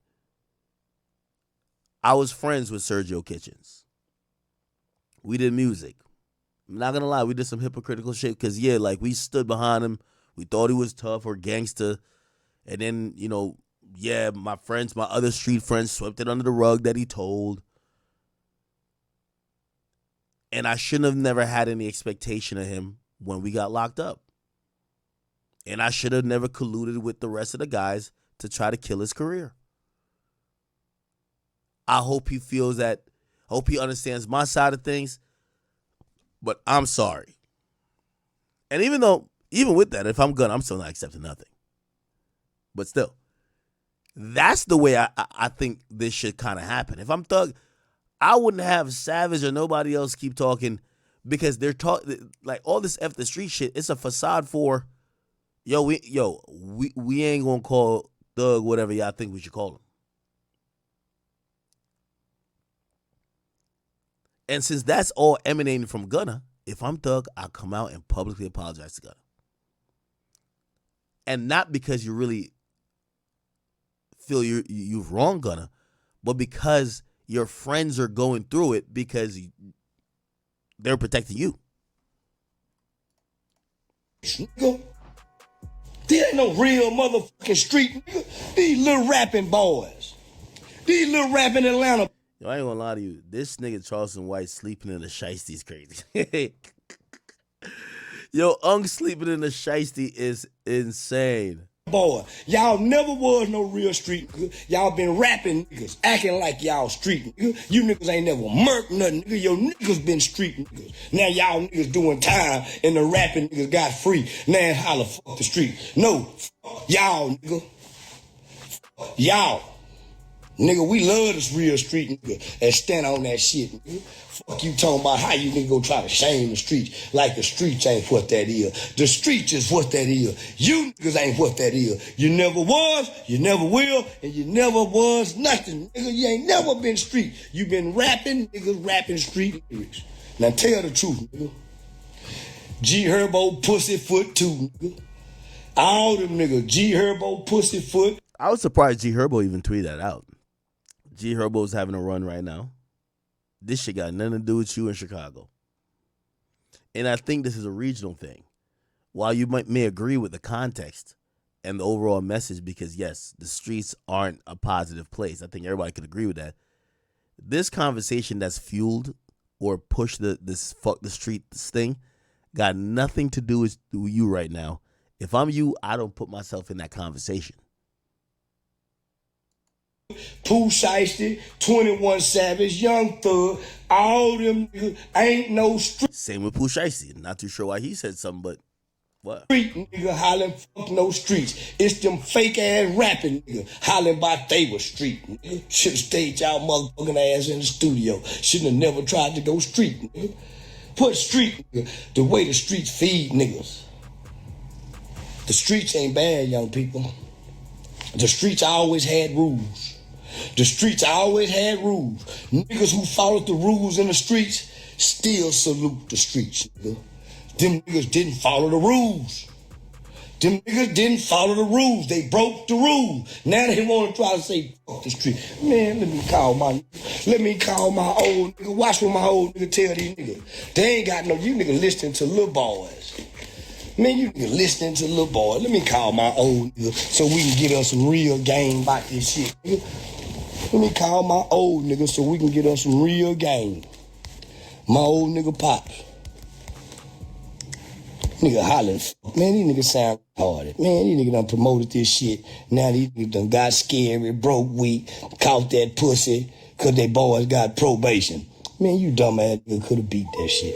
I was friends with Sergio Kitchens. We did music. I'm not going to lie, we did some hypocritical shit because, we stood behind him. We thought he was tough or gangster. And then, my other street friends swept it under the rug that he told. And I shouldn't have never had any expectation of him when we got locked up. And I should have never colluded with the rest of the guys to try to kill his career. I hope he feels that, hope he understands my side of things, but I'm sorry." And even with that, if I'm Gunna, I'm still not accepting nothing. But still, that's the way I think this should kind of happen. If I'm Thug, I wouldn't have Savage or nobody else keep talking, because they're talking all this F the street shit. It's a facade for, we ain't gonna call Thug whatever y'all think we should call him. And since that's all emanating from Gunna, if I'm Thug, I'll come out and publicly apologize to Gunna. And not because you really feel you've wronged Gunna, but because your friends are going through it because they're protecting you. Nigga, these ain't no real motherfucking street nigga. These little rapping boys. These little rapping Atlanta. Yo, I ain't gonna lie to you. This nigga Charleston White sleeping in the shiesty is crazy. Yo, sleeping in the shiesty is insane. Boy, y'all never was no real street nigga. Y'all been rapping niggas, acting like y'all street nigga. You niggas ain't never murked nothing, nigga. Your niggas been street niggas. Now y'all niggas doing time and the rapping niggas got free. Now holla, fuck the street. No, fuck y'all nigga. Fuck y'all. Nigga, we love this real street nigga and stand on that shit, nigga. Fuck you talking about how you nigga go try to shame the streets like the streets ain't what that is. The streets is what that is. You niggas ain't what that is. You never was, you never will, and you never was nothing, nigga. You ain't never been street. You been rapping, niggas rapping street lyrics. Now tell the truth, nigga. G Herbo Pussyfoot too, nigga. All them niggas, G Herbo Pussyfoot. I was surprised G Herbo even tweeted that out. G Herbo's having a run right now. This shit got nothing to do with you in Chicago. And I think this is a regional thing. While you may agree with the context and the overall message, because yes, the streets aren't a positive place. I think everybody could agree with that. This conversation that's fueled or pushed this fuck the streets thing got nothing to do with you right now. If I'm you, I don't put myself in that conversation. Pooh Shiesty, 21 Savage, Young Thug, all them niggas ain't no street. Same with Pooh Shiesty. Not too sure why he said something, but what? Street nigga hollering fuck no streets. It's them fake ass rapping nigga hollering about they were street nigga. Should've stayed y'all motherfucking ass in the studio. Shouldn't have never tried to go street nigga. Put street nigga the way the streets feed niggas. The streets ain't bad, young people. The streets always had rules. The streets always had rules. Niggas who followed the rules in the streets still salute the streets, nigga. Them niggas didn't follow the rules. Them niggas didn't follow the rules. They broke the rules. Now they want to try to say, fuck the street. Man, let me call my old nigga. Watch what my old nigga tell these niggas. They ain't got no, you niggas listening to little boys. Man, you niggas listening to little boys. Let me call my old nigga so we can get us some real game about this shit, nigga. Let me call my old nigga so we can get us some real game. My old nigga Pops. Nigga hollering, man, these niggas sound retarded. Man, these niggas done promoted this shit. Now these niggas done got scary, broke, weak, caught that pussy, cause they boys got probation. Man, you dumbass nigga could have beat that shit.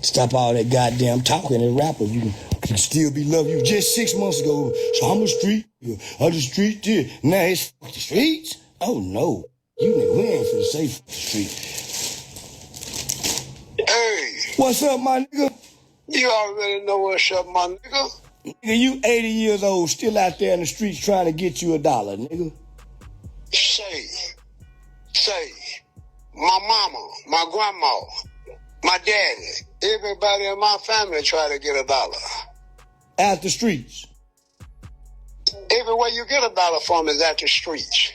Stop all that goddamn talking and rapping. You can still be loved. You just 6 months ago, so I'm a street nigga. I'm the street there. Now it's fuck the streets? Oh no. You nigga, we ain't finna say fuck the street. Hey. What's up, my nigga? You already know what's up, my nigga. Nigga, you 80 years old, still out there in the streets trying to get you $1, nigga. Say, my mama, my grandma, my daddy, everybody in my family try to get $1. Out the streets. Everywhere you get $1 from is at the streets.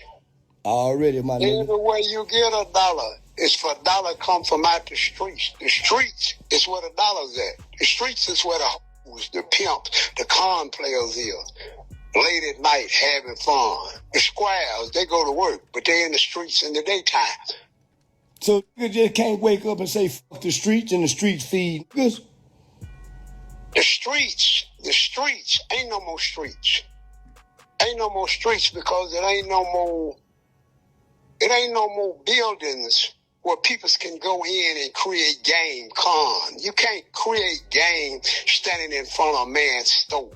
Already, my nigga. Everywhere you get $1 is for $1 come from out the streets. The streets is where the dollar's at. The streets is where the hoes, the pimps, the con players is. Late at night having fun. The squares, they go to work, but they in the streets in the daytime. So you just can't wake up and say fuck the streets and the streets feed niggas? The streets, ain't no more streets. Ain't no more streets because it ain't no more buildings where people can go in and create game con. You can't create game standing in front of a man's store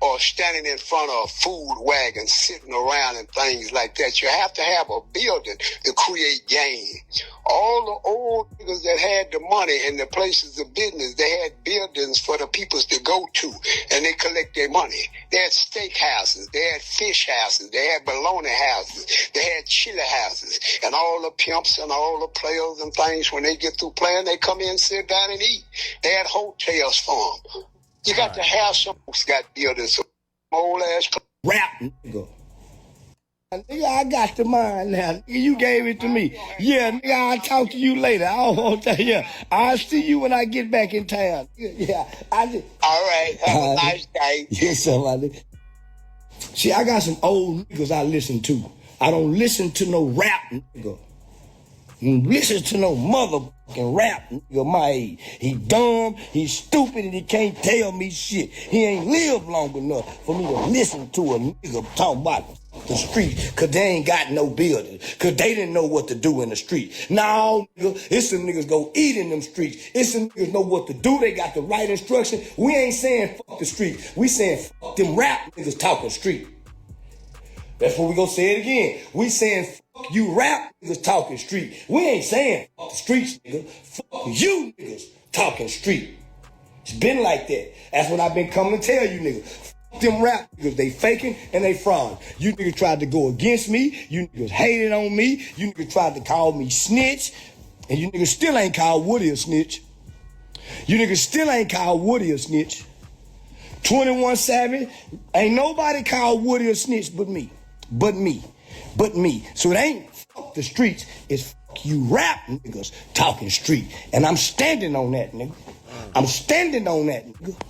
or standing in front of a food wagon sitting around and things like that. You have to have a building to create game. All the old niggas that had the money and the places of business, they had buildings for the peoples to go to and they collect their money. They had steak houses, they had fish houses, they had bologna houses, they had chili houses, and all the pimps and all the players and things, when they get through playing, they come in, sit down and eat. They had hotels for them. You got to have some folks got buildings, some old ass rap, nigga. Nigga, I got the mind now. Nigga, you gave it to me. Yeah, nigga, I'll talk to you later. I don't want to. Yeah, I'll see you when I get back in town. Yeah, I just. All right, have a nice day. Yes, sir, my nigga. See, I got some old niggas I listen to. I don't listen to no rap, nigga. You listen to no motherfucking rap, nigga, my age. He dumb, he's stupid, and he can't tell me shit. He ain't lived long enough for me to listen to a nigga talk about the street, cause they ain't got no building, cause they didn't know what to do in the street. No, nigga, it's some niggas go eat in them streets. It's some niggas know what to do. They got the right instruction. We ain't saying fuck the street. We saying fuck them rap niggas talking street. That's what we gonna say it again. We saying fuck you rap niggas talking street. We ain't saying fuck the streets, nigga. Fuck you niggas talking street. It's been like that. That's what I've been coming to tell you niggas. Fuck them rap niggas. They faking and they fraud. You niggas tried to go against me. You niggas hated on me. You niggas tried to call me snitch. And you niggas still ain't called Woody a snitch. You niggas still ain't called Woody a snitch. 21 Savage, ain't nobody called Woody a snitch but me. But me. So it ain't fuck the streets, it's fuck you rap niggas talking street. And I'm standing on that, nigga. I'm standing on that, nigga.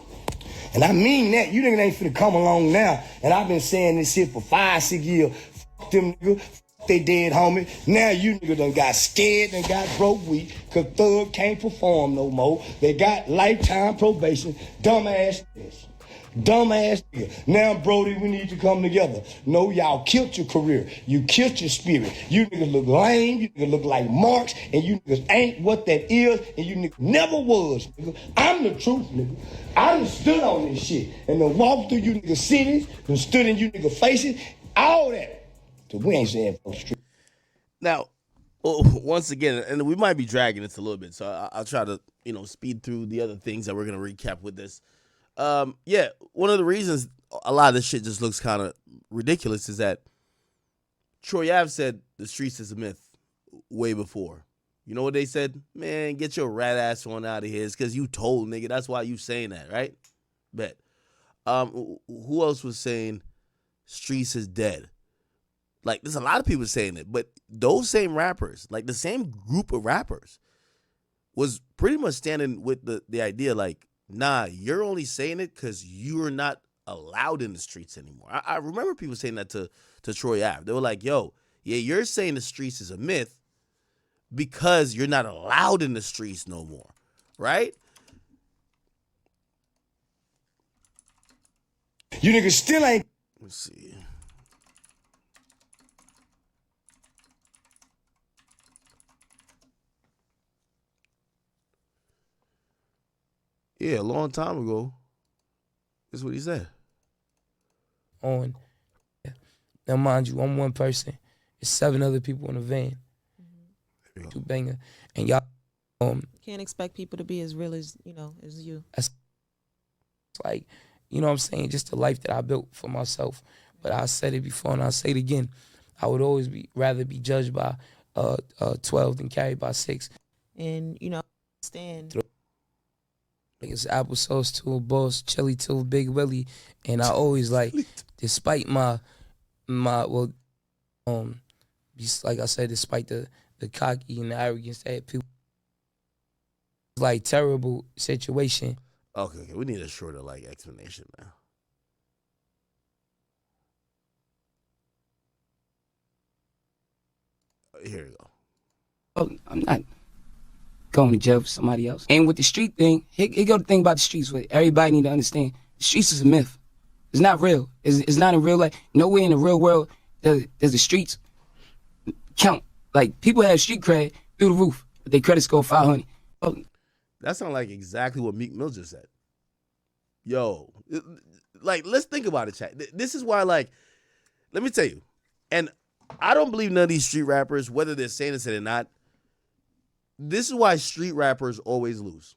And I mean that. You niggas ain't finna come along now. And I've been saying this shit for 5-6 years. Fuck them niggas. Fuck they dead homie. Now you niggas done got scared and got broke weak cause Thug can't perform no more. They got lifetime probation. Dumbass niggas. Dumbass nigga. Now, Brody, we need to come together. No, y'all killed your career. You killed your spirit. You niggas look lame. You niggas look like marks. And you niggas ain't what that is. And you niggas never was, nigga. I'm the truth, nigga. I done stood on this shit. And done walked through you niggas cities. Done stood in you niggas faces. All that. So we ain't saying fuck the street. Now, once again, and we might be dragging this a little bit. So I'll try to, speed through the other things that we're going to recap with this. Yeah, one of the reasons a lot of this shit just looks kind of ridiculous is that Troy Ave said the streets is a myth way before. You know what they said? Man, get your rat ass on out of here. It's because you told, nigga. That's why you saying that, right? Bet. Who else was saying streets is dead? Like, there's a lot of people saying it, but those same rappers, like the same group of rappers, was pretty much standing with the idea like, nah, you're only saying it because you're not allowed in the streets anymore. I remember people saying that to Troy Ave. They were like, yo, yeah, you're saying the streets is a myth because you're not allowed in the streets no more, right? You niggas still ain't. Let's see. Yeah, a long time ago. That's what he said. On. Now, mind you, I'm one person. There's 7 other people in the van. Two banger. And y'all can't expect people to be as real as, as you. It's like, you know what I'm saying, just the life that I built for myself. But I said it before and I'll say it again. I would always rather be judged by 12 than carried by 6. And, stand. It's applesauce to a boss, chili to a Big Willie. And I always like, despite my like I said, despite the cocky and the arrogance that people, like, terrible situation. Okay, we need a shorter, like, explanation now. Here you go. Oh, I'm not going to jail for somebody else. And with the street thing, here go the thing about the streets. What everybody need to understand: the streets is a myth. It's not real. It's not in real life. Nowhere in the real world does the streets count. Like, people have street cred through the roof, but their credit score 500. Oh. That sounds like exactly what Meek Mill just said. Yo, like, let's think about it, chat. This is why, like, let me tell you, and I don't believe none of these street rappers, whether they're saying this or not, this is why street rappers always lose.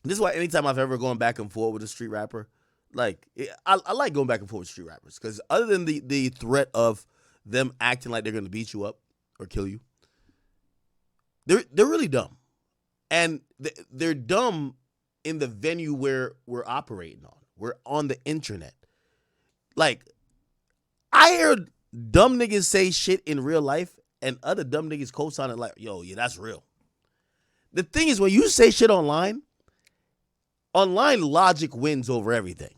This is why anytime I've ever gone back and forth with a street rapper, like, I like going back and forth with street rappers, because other than the threat of them acting like they're going to beat you up or kill you, they're really dumb. And they're dumb in the venue where we're operating on. We're on the internet. Like, I heard dumb niggas say shit in real life and other dumb niggas co-sign it like, yo, yeah, that's real. The thing is, when you say shit online logic wins over everything.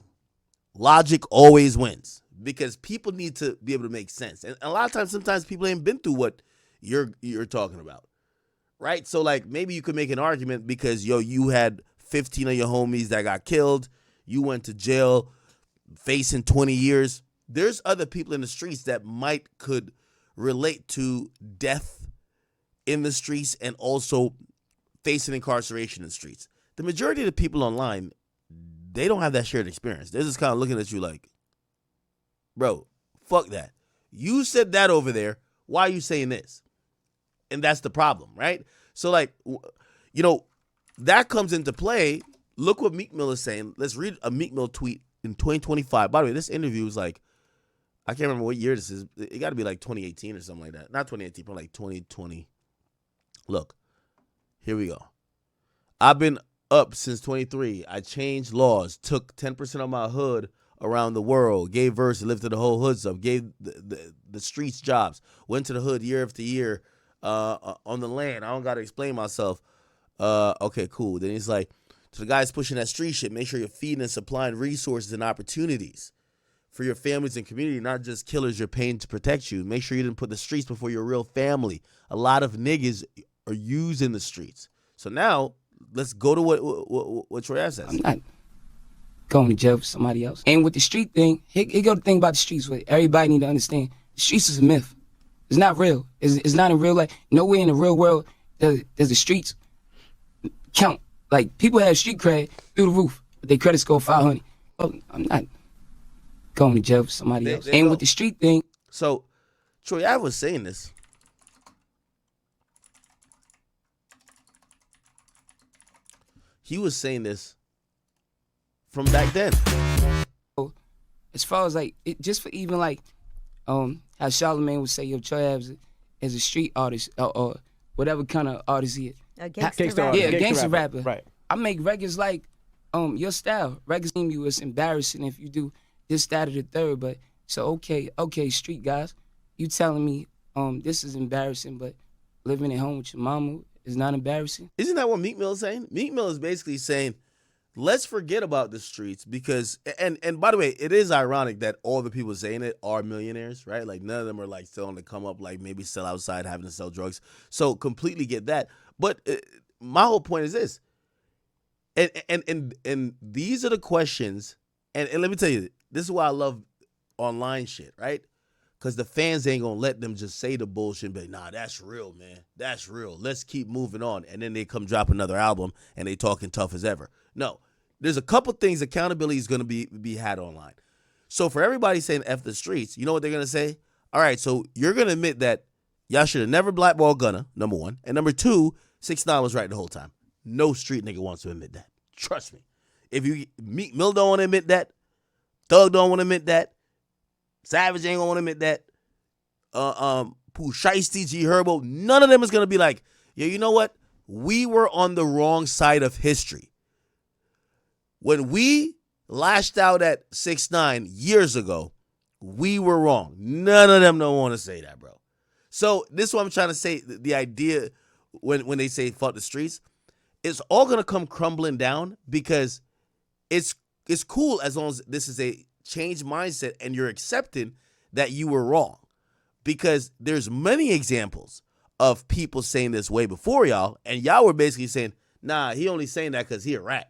Logic always wins because people need to be able to make sense. And a lot of times, sometimes people ain't been through what you're talking about. Right? So, like, maybe you could make an argument because, yo, you had 15 of your homies that got killed. You went to jail facing 20 years. There's other people in the streets that could relate to death in the streets and also facing incarceration in the streets. The majority of the people online, they don't have that shared experience. They're just kind of looking at you like, bro, fuck that. You said that over there. Why are you saying this? And that's the problem, right? So, like, that comes into play. Look what Meek Mill is saying. Let's read a Meek Mill tweet in 2025. By the way, this interview is like, I can't remember what year this is. It got to be like 2018 or something like that. Not 2018, but like 2020. Look, here we go. I've been up since 23. I changed laws, took 10% of my hood around the world, gave verse, lifted the whole hoods up, gave the streets jobs, went to the hood year after year, on the land. I don't got to explain myself. Okay, cool. Then he's like, to the guys pushing that street shit, make sure you're feeding and supplying resources and opportunities for your families and community, not just killers you're paying to protect you. Make sure you didn't put the streets before your real family. A lot of niggas are using the streets. So now, let's go to what Troy Ave says. I'm not going to jail for somebody else. And with the street thing, here go the thing about the streets. What everybody need to understand: the streets is a myth. It's not real. It's not in real life. Nowhere in the real world does the streets count. Like, people have street cred through the roof, but their credit score 500. Oh, I'm not going to jail for somebody else. And with the street thing. So, Troy Ave was saying this. He was saying this from back then. As far as like, just for even like, how Charlamagne would say, yo, Troy Ave is a street artist or whatever kind of artist he is. A gangster rapper. Yeah, a gangster rapper. Right. I make records like your style. Records seem you it's embarrassing if you do this, that, or the third. But so okay, street guys, you telling me this is embarrassing, but living at home with your mama is not embarrassing? Isn't that what Meek Mill is saying? Meek Mill is basically saying, let's forget about the streets because, and by the way, it is ironic that all the people saying it are millionaires, right? Like none of them are like still on the come up, like maybe still outside having to sell drugs. So completely get that. But my whole point is this, and these are the questions, and let me tell you, this is why I love online shit, right? Because the fans ain't gonna let them just say the bullshit and be like, nah, that's real, man. That's real. Let's keep moving on. And then they come drop another album and they talking tough as ever. No, there's a couple things accountability is gonna be had online. So for everybody saying F the streets, you know what they're gonna say? All right, so you're gonna admit that y'all should have never blackballed Gunna, number one. And number two, 6ix9ine was right the whole time. No street nigga wants to admit that. Trust me. If you Meek Mill don't want to admit that, Thug don't want to admit that, Savage ain't gonna want to admit that. Pooh Shiesty, G Herbo, none of them is gonna be like, yeah, you know what? We were on the wrong side of history. When we lashed out at 6ix9ine years ago, we were wrong. None of them don't want to say that, bro. So this is what I'm trying to say. The idea when they say fuck the streets, it's all gonna come crumbling down because it's cool as long as this is a changed mindset and you're accepting that you were wrong. Because there's many examples of people saying this way before y'all, and y'all were basically saying, nah, he only saying that because he a rat.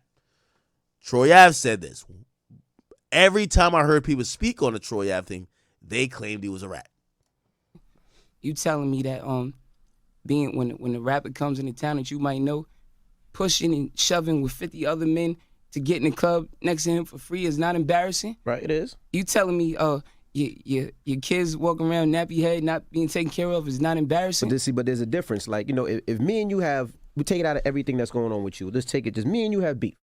Troy Ave said this. Every time I heard people speak on the Troy Ave thing, they claimed he was a rat. You telling me that being when the rapper comes into town that you might know, pushing and shoving with 50 other men to get in the club next to him for free is not embarrassing? Right, it is. You telling me your kids walking around nappy head not being taken care of is not embarrassing? But there's a difference. Like, you know, if me and you we take it out of everything that's going on with you. Let's take it, just me and you have beef.